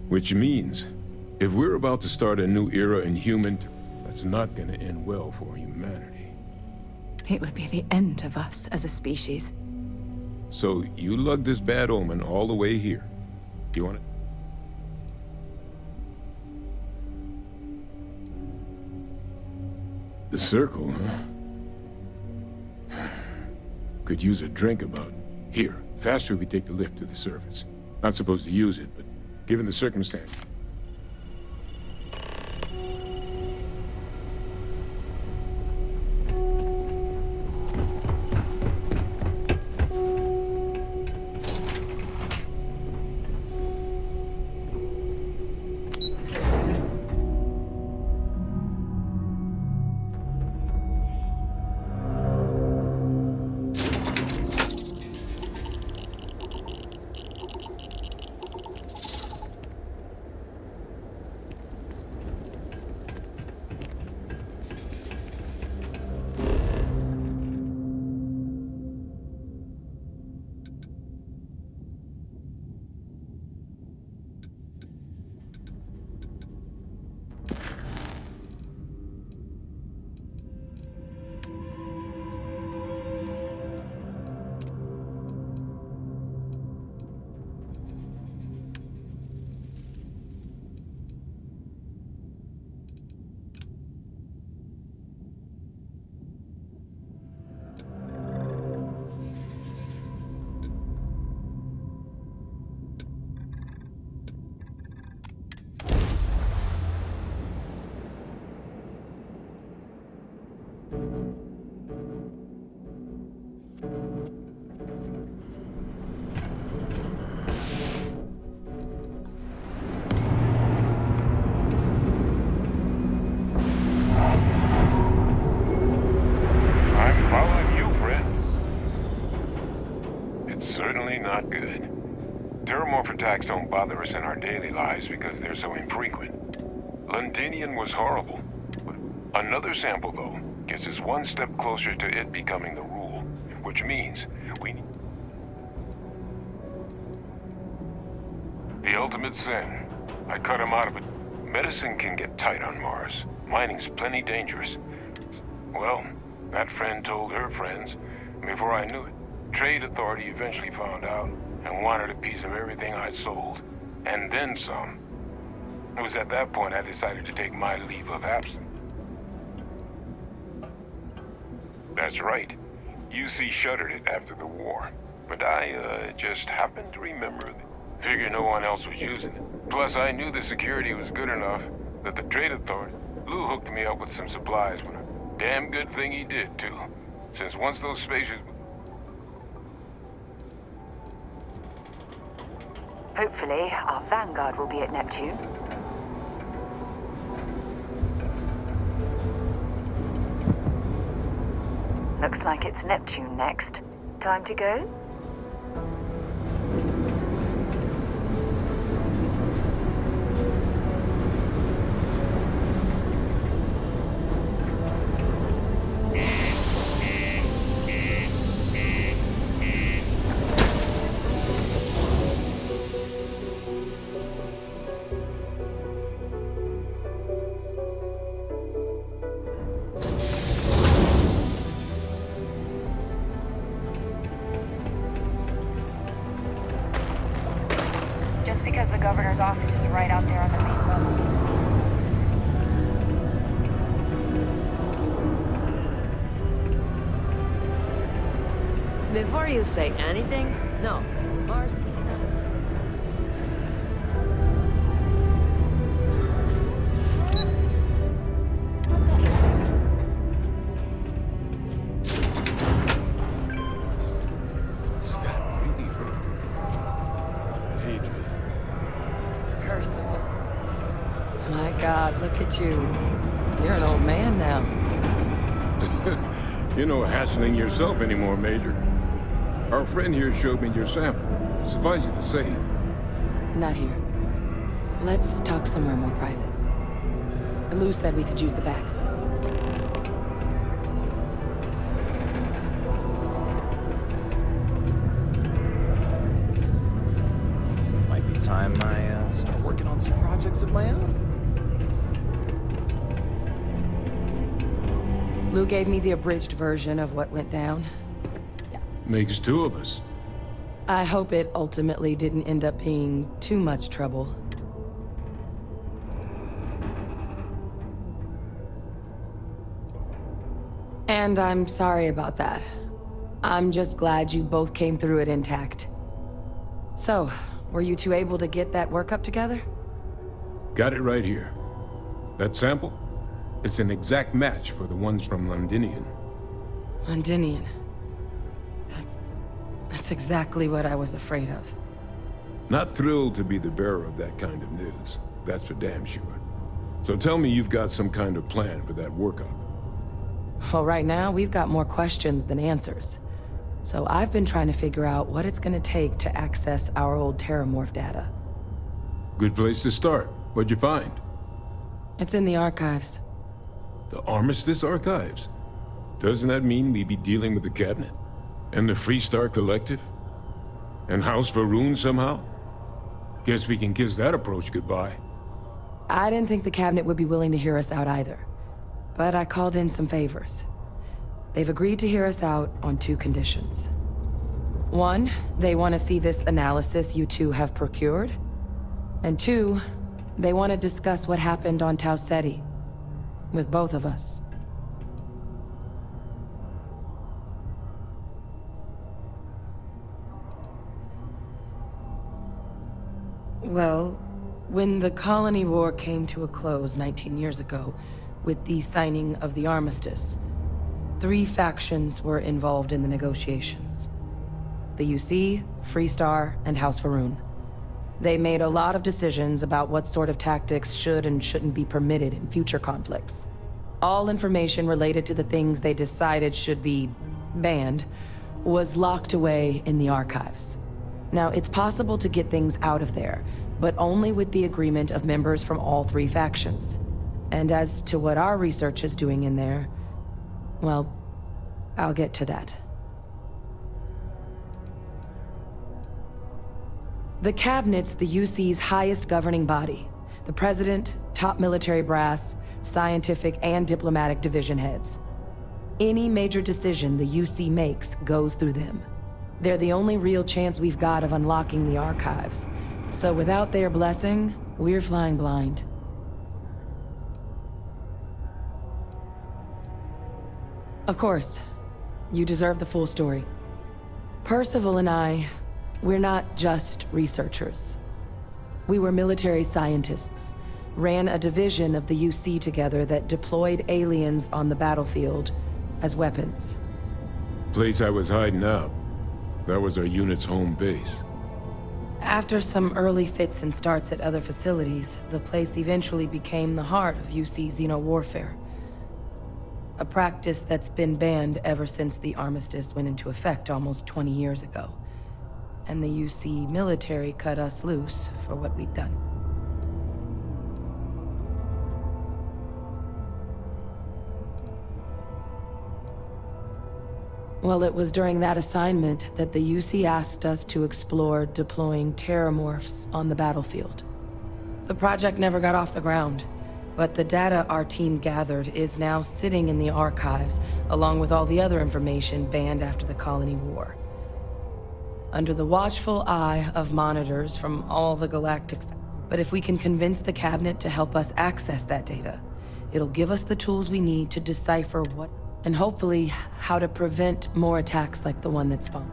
Which means, if we're about to start a new era in human, that's not gonna end well for humanity. It would be the end of us as a species. So you lugged this bad omen all the way here. You want it? The circle, huh? Could use a drink about. Here, faster we take the lift to the surface. Not supposed to use it, but given the circumstance. certainly not good. Terramorph attacks don't bother us in our daily lives because they're so infrequent. Londinian was horrible. Another sample, though, gets us one step closer to it becoming the rule, which means we... The ultimate sin. I cut him out of it. Medicine can get tight on Mars. Mining's plenty dangerous. Well, that friend told her friends. Before I knew it, Trade Authority eventually found out and wanted a piece of everything I sold. And then some. It was at that point I decided to take my leave of absence. That's right. UC shuttered it after the war. But I, just happened to remember. Figured no one else was using it. Plus, I knew the security was good enough that the Trade Authority... Lou hooked me up with some supplies when a damn good thing he did, too. Since once those spaceships... Hopefully, our vanguard will be at Neptune. Looks like it's Neptune next. Time to go? Because the governor's office is right out there on the main level. Before you say anything, no. Mars is not... Is that really her? Adrian. My God, look at you. You're an old man now. You're no hassling yourself anymore, Major. Our friend here showed me your sample. Suffice it to say... Not here. Let's talk somewhere more private. Lou said we could use the back. Might be time I start working on some projects of my own. Lou gave me the abridged version of what went down. Makes two of us. I hope it ultimately didn't end up being too much trouble. And I'm sorry about that. I'm just glad you both came through it intact. So, were you two able to get that workup together? Got it right here. That sample? It's an exact match for the ones from Londinian. Londinian. That's exactly what I was afraid of. Not thrilled to be the bearer of that kind of news. That's for damn sure. So tell me you've got some kind of plan for that workup. Well, right now, we've got more questions than answers. So I've been trying to figure out what it's gonna take to access our old Terramorph data. Good place to start. What'd you find? It's in the archives. The Armistice Archives? Doesn't that mean we'd be dealing with the Cabinet? And the Freestar Collective? And House Varun somehow? Guess we can kiss that approach goodbye. I didn't think the Cabinet would be willing to hear us out either. But I called in some favors. They've agreed to hear us out on 2 conditions. 1, they want to see this analysis you two have procured. And 2, they want to discuss what happened on Tau Ceti. With both of us. Well, when the Colony War came to a close 19 years ago, with the signing of the Armistice, 3 factions were involved in the negotiations. The UC, Freestar, and House Varun. They made a lot of decisions about what sort of tactics should and shouldn't be permitted in future conflicts. All information related to the things they decided should be banned was locked away in the archives. Now, it's possible to get things out of there, but only with the agreement of members from all three factions. And as to what our research is doing in there, well, I'll get to that. The Cabinet's the UC's highest governing body. The President, top military brass, scientific and diplomatic division heads. Any major decision the UC makes goes through them. They're the only real chance we've got of unlocking the archives. So without their blessing, we're flying blind. Of course, you deserve the full story. Percival and I, we're not just researchers. We were military scientists, ran a division of the UC together that deployed aliens on the battlefield as weapons. Place I was hiding out. That was our unit's home base. After some early fits and starts at other facilities, the place eventually became the heart of UC xeno-warfare. A practice that's been banned ever since the armistice went into effect almost 20 years ago. And the UC military cut us loose for what we'd done. Well, it was during that assignment that the UC asked us to explore deploying terramorphs on the battlefield. The project never got off the ground, but the data our team gathered is now sitting in the archives, along with all the other information banned after the Colony War. Under the watchful eye of monitors from all the galactic... But if we can convince the Cabinet to help us access that data, it'll give us the tools we need to decipher what... and hopefully, how to prevent more attacks like the one that's followed.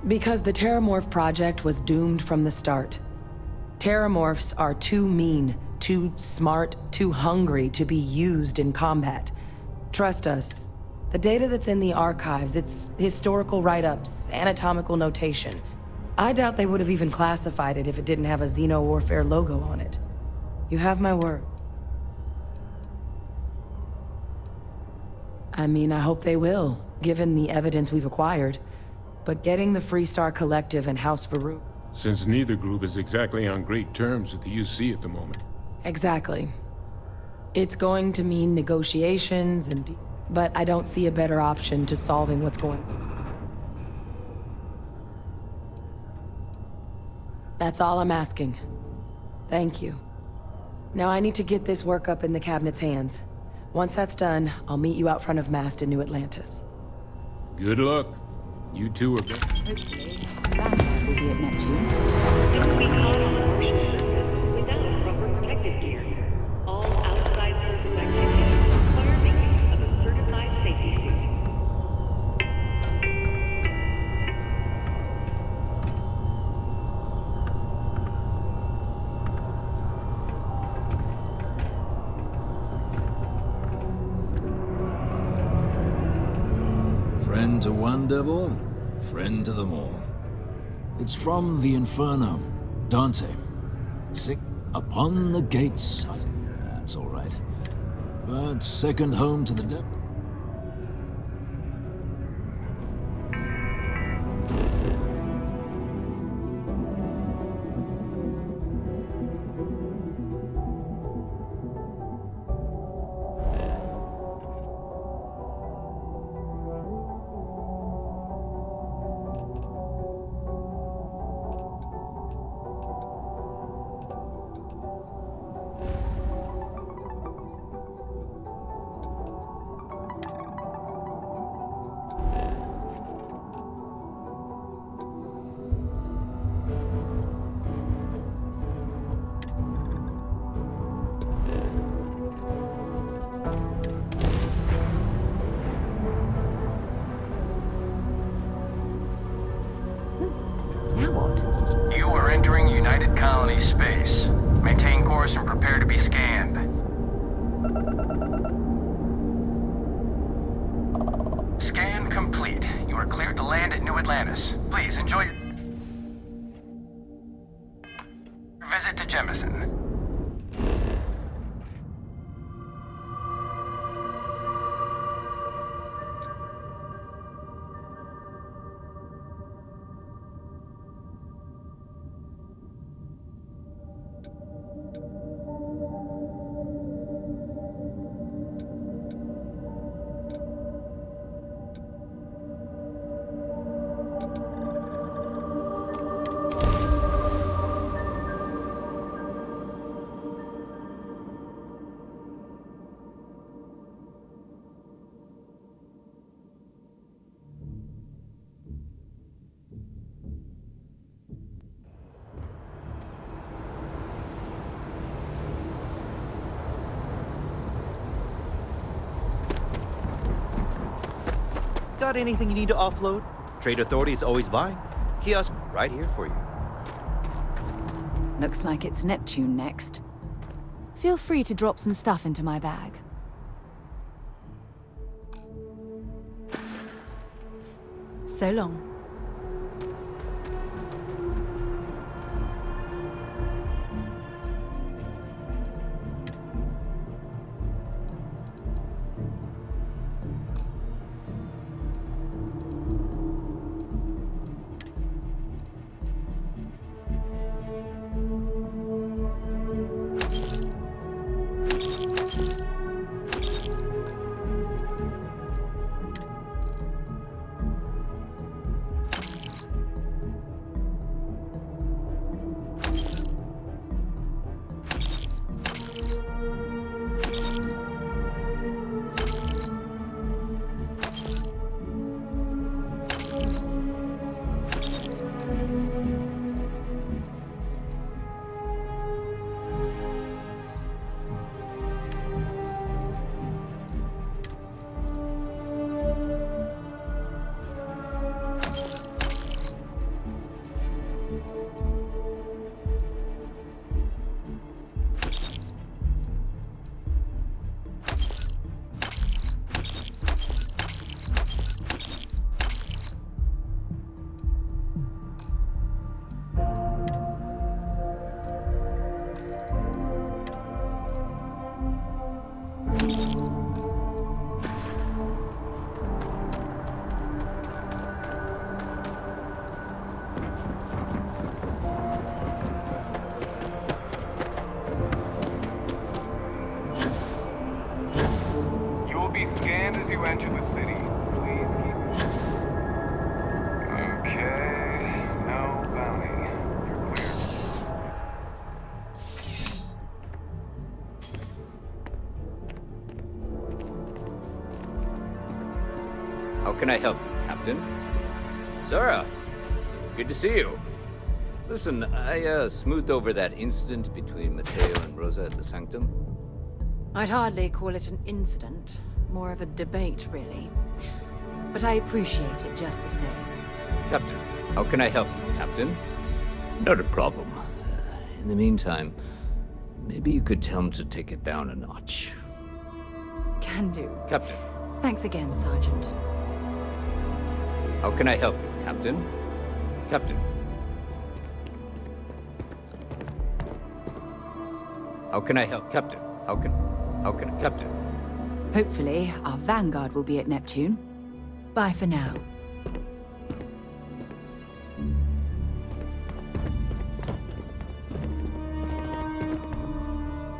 Because the Terramorph project was doomed from the start. Terramorphs are too mean, too smart, too hungry to be used in combat. Trust us. The data that's in the archives, it's historical write-ups, anatomical notation. I doubt they would have even classified it if it didn't have a xeno-warfare logo on it. You have my word. I mean, I hope they will, given the evidence we've acquired. But getting the Freestar Collective and House Varun... Since neither group is exactly on great terms with the UC at the moment. Exactly. It's going to mean negotiations and... But I don't see a better option to solving what's going on. That's all I'm asking. Thank you. Now I need to get this work up in the Cabinet's hands. Once that's done, I'll meet you out front of Mast in New Atlantis. Good luck. You two are... Hopefully, Vanguard will be at Neptune. If we caught on the Martian surface without proper protective gear, all outside surface activities require the use of a certified safety suit. Friend to one devil, friend to them all. It's from the Inferno, Dante. Sick upon the gates. That's all right. But second home to the devil. Now what? You are entering United Colony space. Maintain course and prepare to be scanned. Scan complete. You are cleared to land at New Atlantis. Please enjoy your visit to Jemison. Got anything you need to offload? Trade authorities always buy. Kiosk right here for you. Looks like it's Neptune next. Feel free to drop some stuff into my bag. So long. You enter the city. Please keep... Okay, no bounty. You're clear. How can I help you, Captain? Zara, good to see you. Listen, I smoothed over that incident between Mateo and Rosa at the Sanctum. I'd hardly call it an incident. More of a debate, really. But I appreciate it just the same. Captain, how can I help you, Captain? Not a problem. In the meantime, maybe you could tell him to take it down a notch. Can do. Captain. Thanks again, Sergeant. How can I help you, Captain? Captain. How can I help, Captain? How can, Captain? Hopefully, our vanguard will be at Neptune. Bye for now.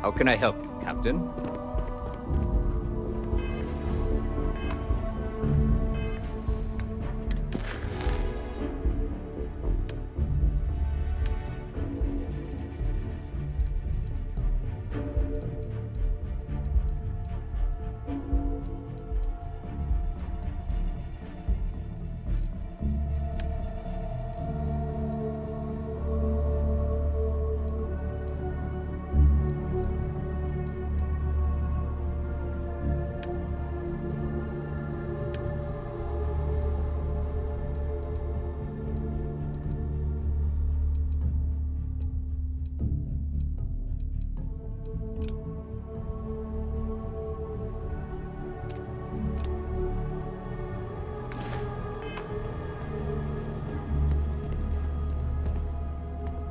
How can I help you, Captain?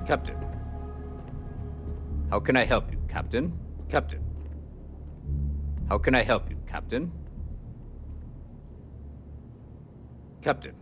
Captain. How can I help you, Captain? Captain. How can I help you, Captain? Captain.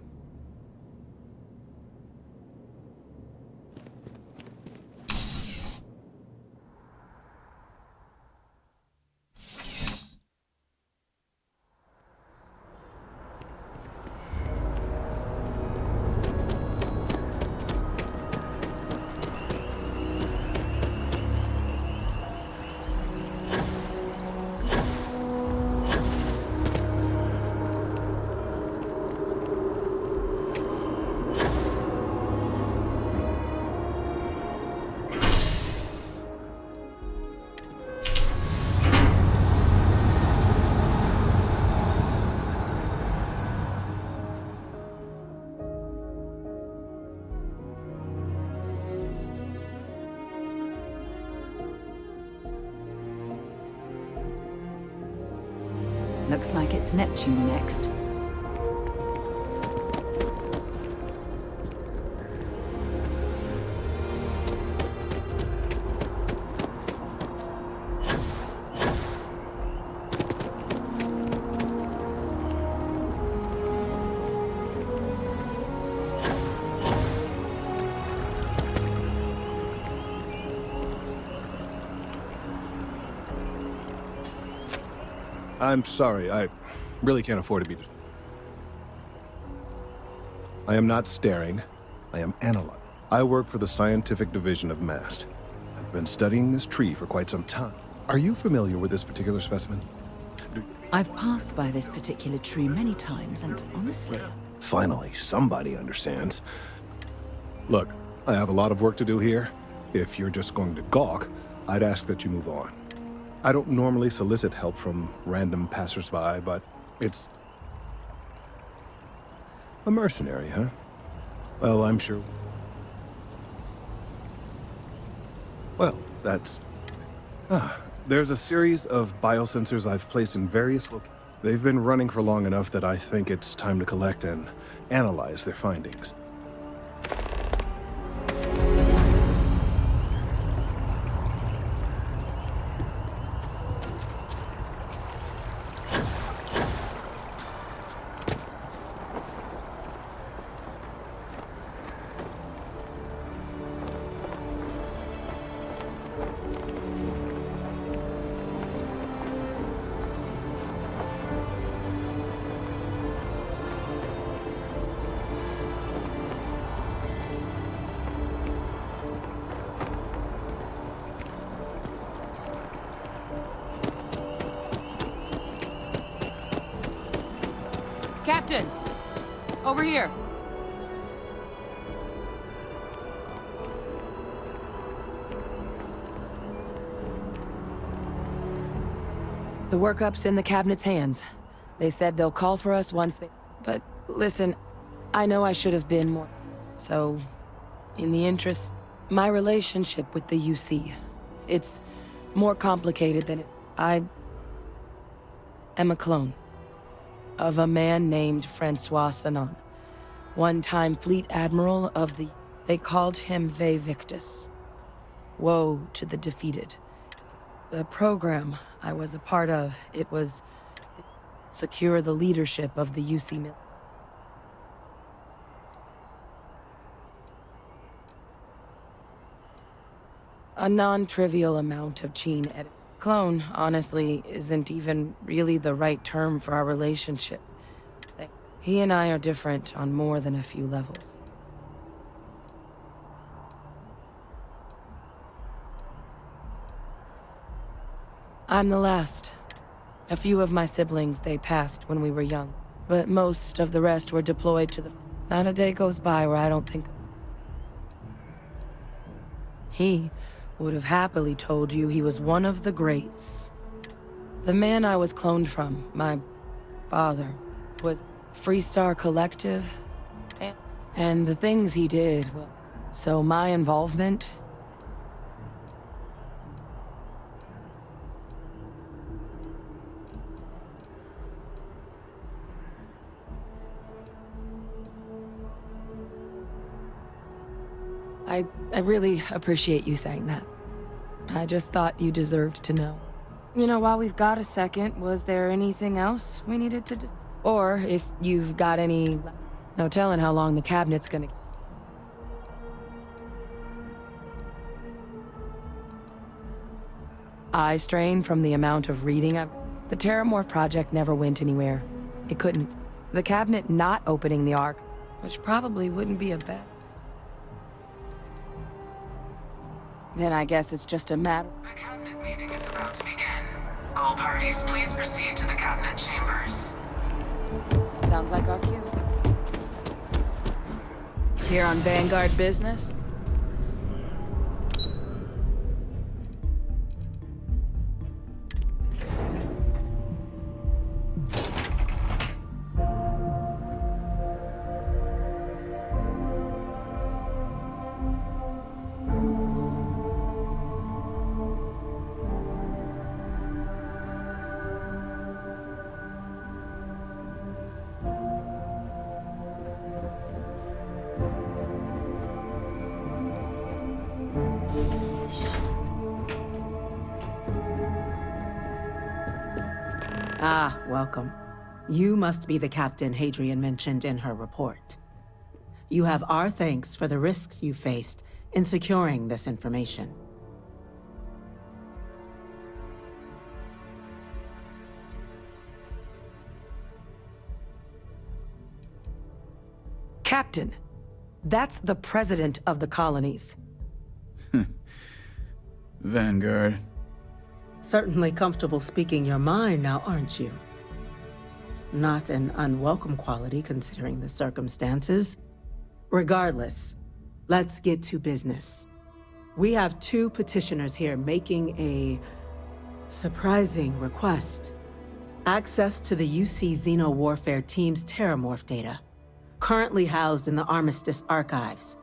Looks like it's Neptune next. I'm sorry, I really can't afford to be distracted. I am not staring, I am analyzing. I work for the scientific division of MAST. I've been studying this tree for quite some time. Are you familiar with this particular specimen? I've passed by this particular tree many times, and honestly... Finally, somebody understands. Look, I have a lot of work to do here. If you're just going to gawk, I'd ask that you move on. I don't normally solicit help from random passersby, but it's... a mercenary, huh? Well, I'm sure... Well, that's... there's a series of biosensors I've placed in various locations. They've been running for long enough that I think it's time to collect and analyze their findings. Captain! Over here! The workup's in the cabinet's hands. They said they'll call for us once they... But listen, I know I should have been more... So, in the interest... My relationship with the UC, it's more complicated than it... I am a clone of a man named Francois Sanon, one-time fleet admiral of the... They called him Ve Victus. Woe to the defeated. The program I was a part of, it was... secure the leadership of the UC Mill. A non-trivial amount of gene edit. Clone, honestly, isn't even really the right term for our relationship. He and I are different on more than a few levels. I'm the last. A few of my siblings, they passed when we were young. But most of the rest were deployed to the... Not a day goes by where I don't think... He would have happily told you he was one of the greats. The man I was cloned from, my father, was Freestar Collective, and the things he did, well, so my involvement... I really appreciate you saying that. I just thought you deserved to know. You know, while we've got a second, was there anything else we needed to Or if you've got any... No telling how long the cabinet's gonna... Eye strain from the amount of reading I've... The Terramorph project never went anywhere. It couldn't. The cabinet not opening the Ark, which probably wouldn't be a bad... Then I guess it's just a matter... The cabinet meeting is about to begin. All parties, please proceed to the cabinet chambers. Sounds like our cue. Here on Vanguard business? Ah, welcome. You must be the Captain Hadrian mentioned in her report. You have our thanks for the risks you faced in securing this information. Captain, that's the president of the colonies. Vanguard. Certainly comfortable speaking your mind now, aren't you? Not an unwelcome quality considering the circumstances. Regardless, let's get to business. We have 2 petitioners here making a surprising request. Access to the UC Xeno Warfare Team's Terramorph data, currently housed in the Armistice archives.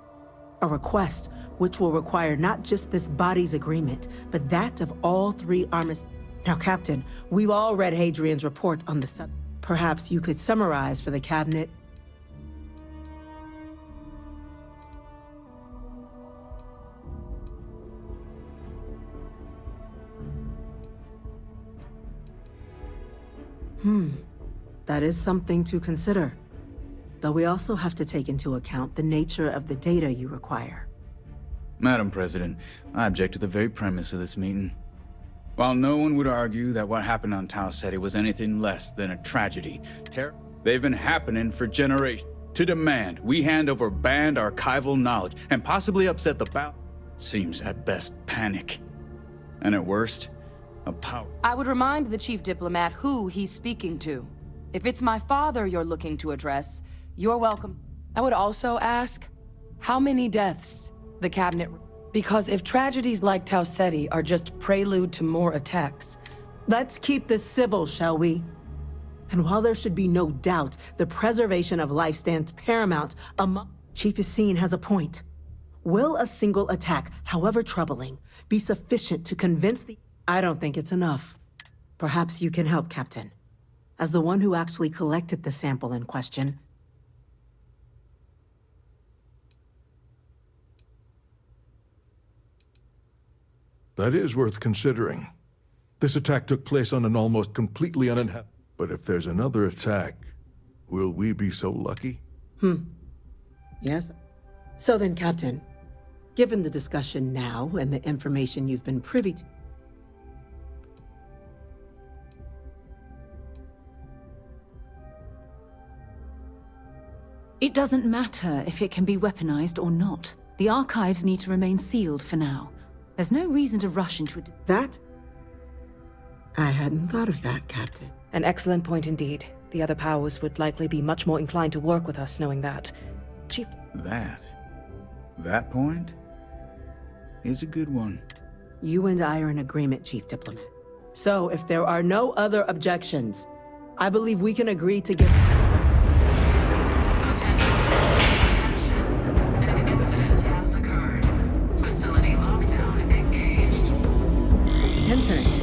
A request which will require not just this body's agreement, but that of all 3 Armistice... Now, Captain, we've all read Hadrian's report on the sub... Perhaps you could summarize for the cabinet. That is something to consider. Though we also have to take into account the nature of the data you require. Madam President, I object to the very premise of this meeting. While no one would argue that what happened on Tau Ceti was anything less than a tragedy, they've been happening for generations. To demand we hand over banned archival knowledge and possibly upset the battle seems at best panic. And at worst, a power. I would remind the chief diplomat who he's speaking to. If it's my father you're looking to address, you're welcome. I would also ask, how many deaths the cabinet... Because if tragedies like Tau Ceti are just prelude to more attacks... Let's keep this civil, shall we? And while there should be no doubt the preservation of life stands paramount among... Chief Yassine has a point. Will a single attack, however troubling, be sufficient to convince the... I don't think it's enough. Perhaps you can help, Captain. As the one who actually collected the sample in question... That is worth considering. This attack took place on an almost completely uninhabited... But if there's another attack, will we be so lucky? Yes. So then, Captain, given the discussion now and the information you've been privy to... It doesn't matter if it can be weaponized or not. The archives need to remain sealed for now. There's no reason to rush into it. That? I hadn't thought of that, Captain. An excellent point indeed. The other powers would likely be much more inclined to work with us knowing that. Chief... That point is a good one. You and I are in agreement, Chief Diplomat. So, if there are no other objections, I believe we can agree to get... An incident has occurred. Facility lockdown engaged. Incident?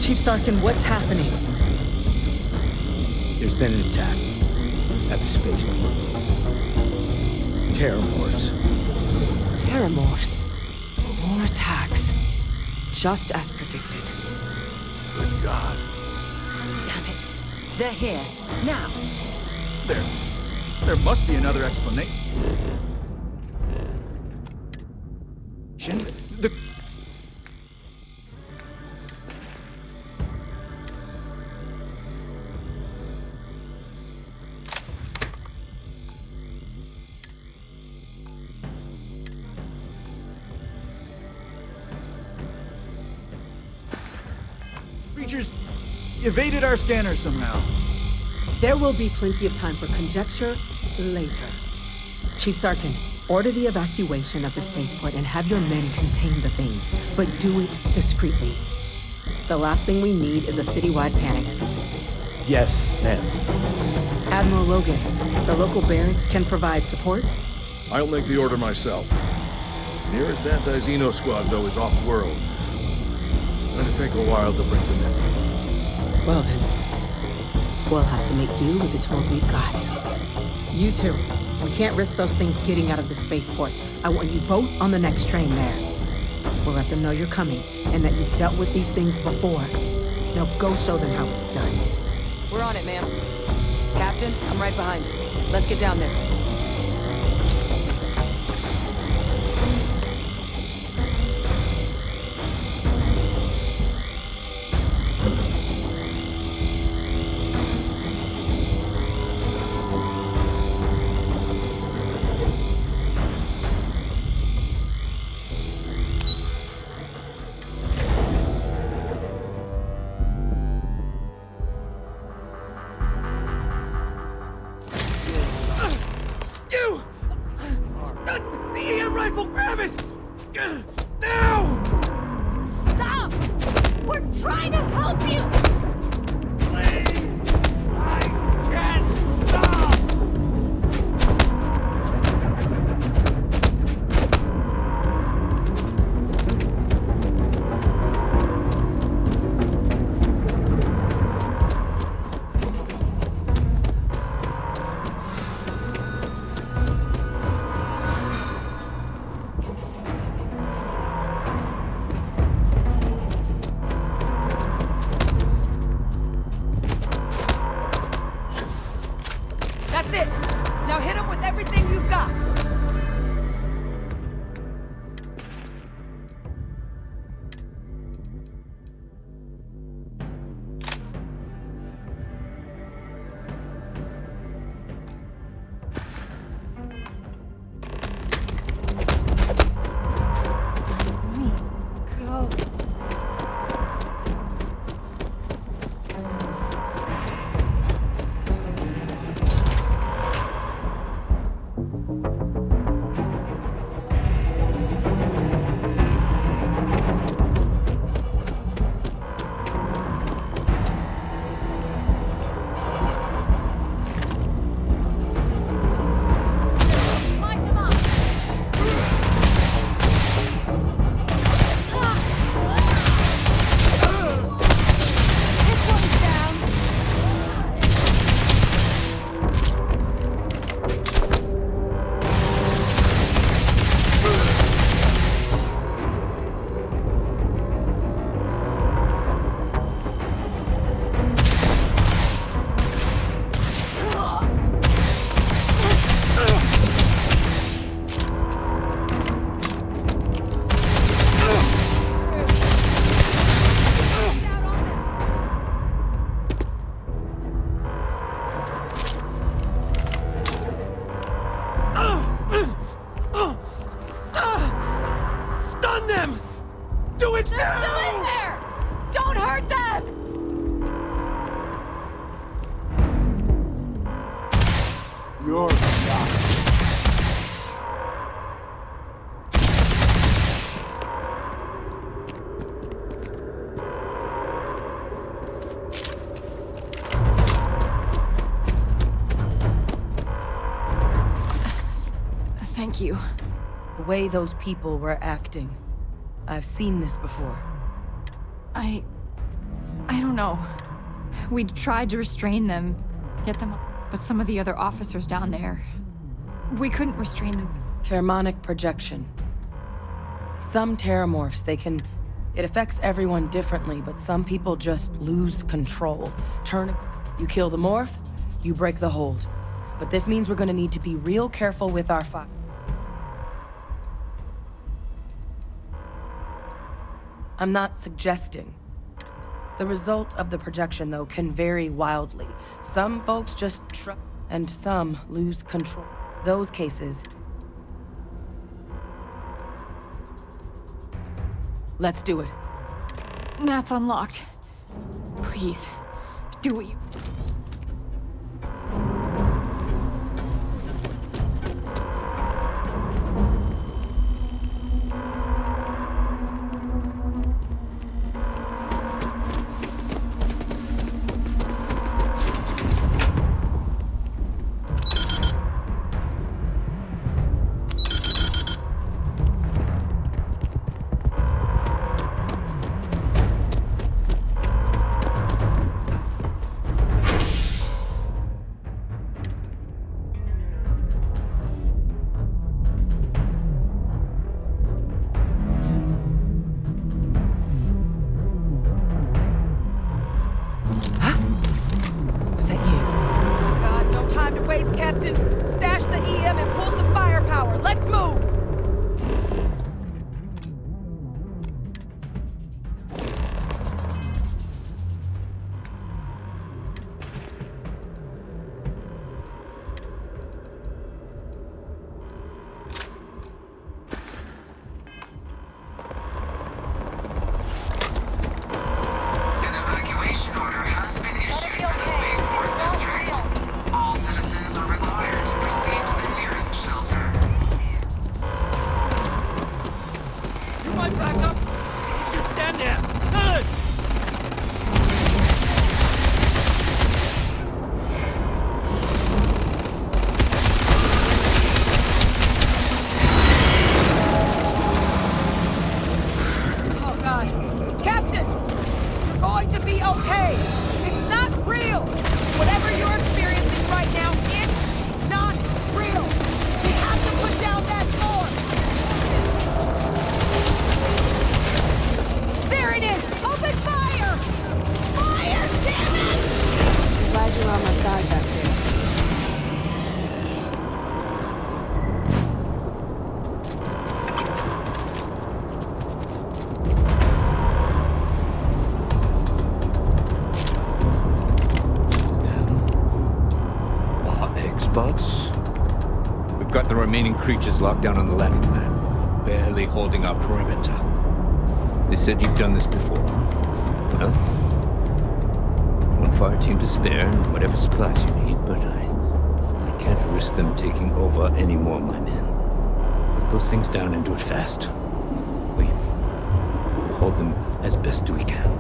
Chief Sarkin, what's happening? There's been an attack at the spaceport. Terramorphs. Terramorphs? More attacks. just as predicted. Good God. Damn it. They're here. Now. There must be another explanation. The... Creatures evaded our scanner somehow. There will be plenty of time for conjecture later. Chief Sarkin, order the evacuation of the spaceport and have your men contain the things, but do it discreetly. The last thing we need is a citywide panic. Yes, ma'am. Admiral Logan, the local barracks can provide support? I'll make the order myself. Nearest anti-Xeno squad, though, is off-world. Going to take a while to bring them in. Well then, we'll have to make do with the tools we've got. You two, we can't risk those things getting out of the spaceport. I want you both on the next train there. We'll let them know you're coming, and that you've dealt with these things before. Now go show them how it's done. We're on it, ma'am. Captain, I'm right behind you. Let's get down there. Thank you. The way those people were acting. I've seen this before. I don't know. We tried to restrain them, get them up, but some of the other officers down there, we couldn't restrain them. Pheromonic projection. Some terramorphs, they can It affects everyone differently, but some people just lose control. You kill the morph, you break the hold. But this means we're gonna need to be real careful with our fire. I'm not suggesting. The result of the projection, though, can vary wildly. Some folks just and some lose control. Those cases... Let's do it. That's unlocked. Please, do what you... Got the remaining creatures locked down on the landing pad, barely holding our perimeter. They said you've done this before. Well, one fire team to spare and whatever supplies you need, but I can't risk them taking over any more of my men. Put those things down and do it fast. We hold them as best we can.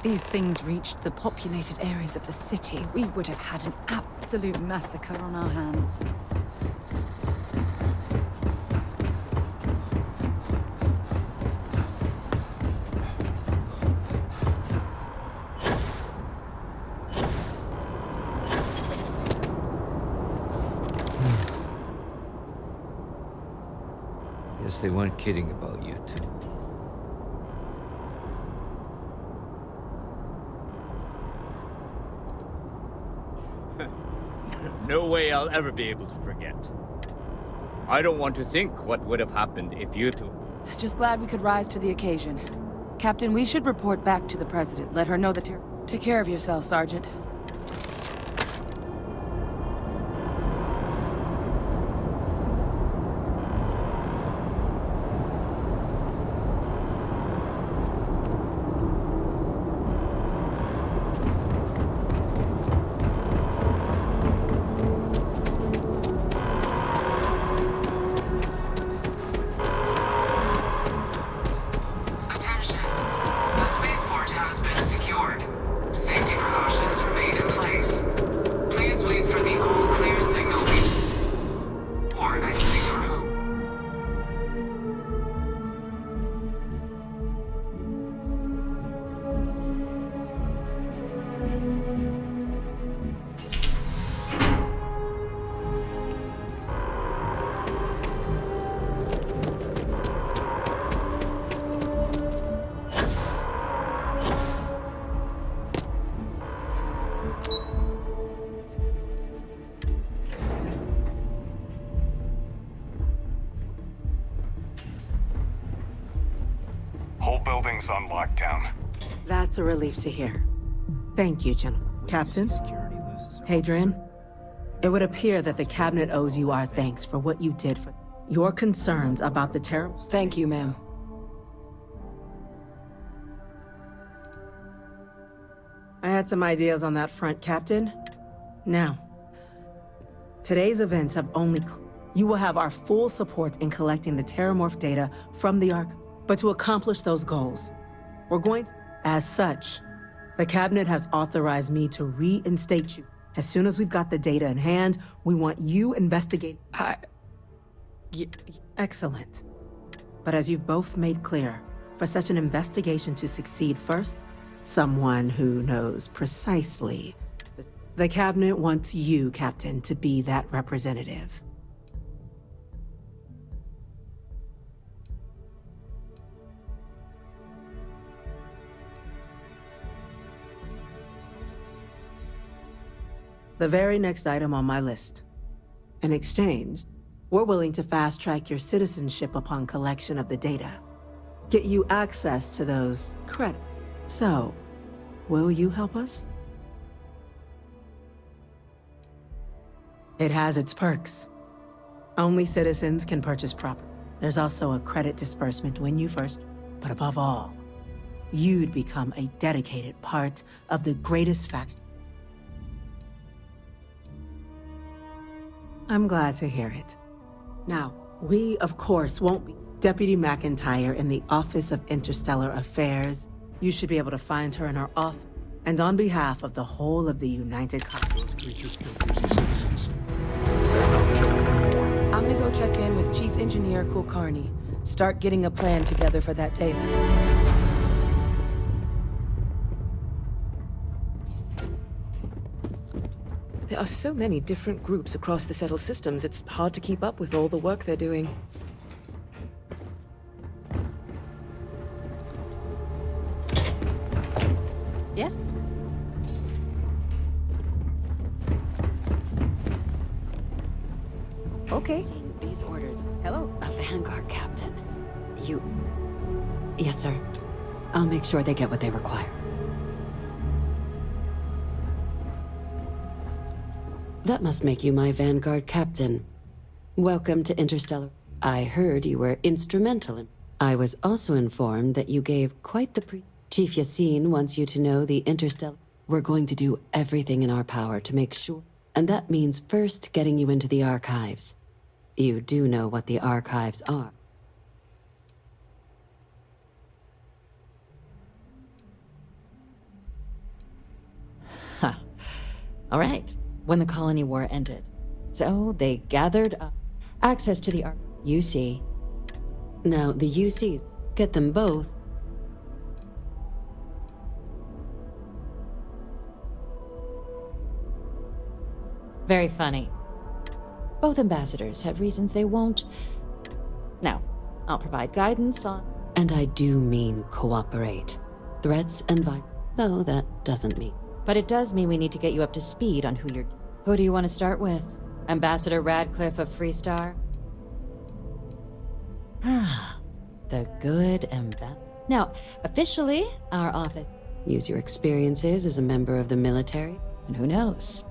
these things reached the populated areas of the city, we would have had an absolute massacre on our hands. Guess they weren't kidding about you two. No way I'll ever be able to forget. I don't want to think what would have happened if you two... Just glad we could rise to the occasion. Captain, we should report back to the President. Let her know the Take care of yourself, Sergeant. Whole building's on lockdown. That's a relief to hear. Thank you, gentlemen. Captain? Hadrian? It would appear that the Cabinet owes you our thanks for what you did for your concerns about the terrible... Thank you, ma'am. I had some ideas on that front, Captain. Now, today's events have only... You will have our full support in collecting the Terramorph data from the Ark. But to accomplish those goals, we're going to... As such, the Cabinet has authorized me to reinstate you. As soon as we've got the data in hand, we want you investigating... Excellent. But as you've both made clear, for such an investigation to succeed first, someone who knows precisely... The Cabinet wants you, Captain, to be that representative. The very next item on my list. In exchange, we're willing to fast-track your citizenship upon collection of the data. Get you access to those credits. So, will you help us? It has its perks. Only citizens can purchase property. There's also a credit disbursement when you first... But above all, you'd become a dedicated part of the greatest faction. I'm glad to hear it. Now, we, of course, won't be... Deputy McIntyre in the Office of Interstellar Affairs. You should be able to find her in her office. And on behalf of the whole of the United I'm gonna go check in with Chief Engineer Kulkarni. Start getting a plan together for that data. There are so many different groups across the settled systems, it's hard to keep up with all the work they're doing. Yes? Okay. These orders. Hello. A Vanguard captain. Yes, sir. I'll make sure they get what they require. That must make you my Vanguard captain. Welcome to Interstellar. I heard you were instrumental in... I was also informed that you gave quite the Chief Yassine wants you to know the Interstellar... We're going to do everything in our power to make sure... And that means first getting you into the archives. You do know what the archives are. All right, when the colony war ended. So they gathered up access to the UC. Now, the UCs, get them both. Very funny. Both ambassadors have reasons they won't. Now, I'll provide guidance on... And I do mean cooperate. Threats and violence, though that doesn't mean. But it does mean we need to get you up to speed on who you're... Who do you want to start with? Ambassador Radcliffe of Freestar? The good ambassador. Now, officially, our office... Use your experiences as a member of the military. And who knows?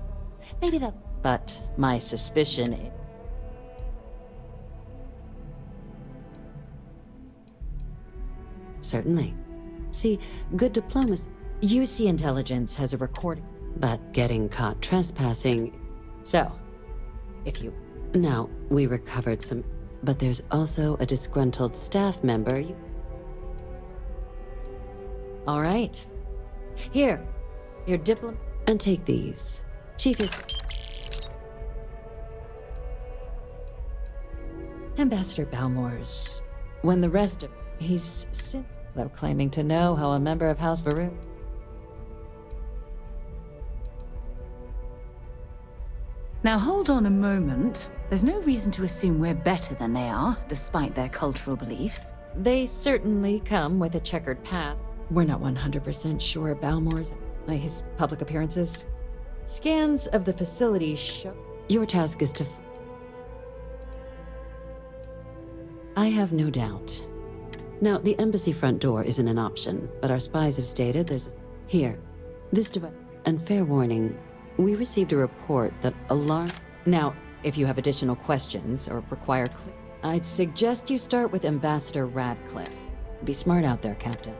Maybe that... But my suspicion is... Certainly. See, good diplomacy. UC intelligence has a recording. But getting caught trespassing... So, if you... Now, we recovered some... But there's also a disgruntled staff member you... All right. Here, your diplom... And take these. Chief is... Ambassador Balmore's... When the rest of... He's... Though claiming to know how a member of House Varun... Now hold on a moment. There's no reason to assume we're better than they are, despite their cultural beliefs. They certainly come with a checkered past. We're not 100% sure Balmore's... his public appearances. Scans of the facility show... Your task is to... I have no doubt. Now, the embassy front door isn't an option, but our spies have stated there's a... Here, this device... And fair warning, we received a report that alarm... Now, if you have additional questions or require... I'd suggest you start with Ambassador Radcliffe. Be smart out there, Captain.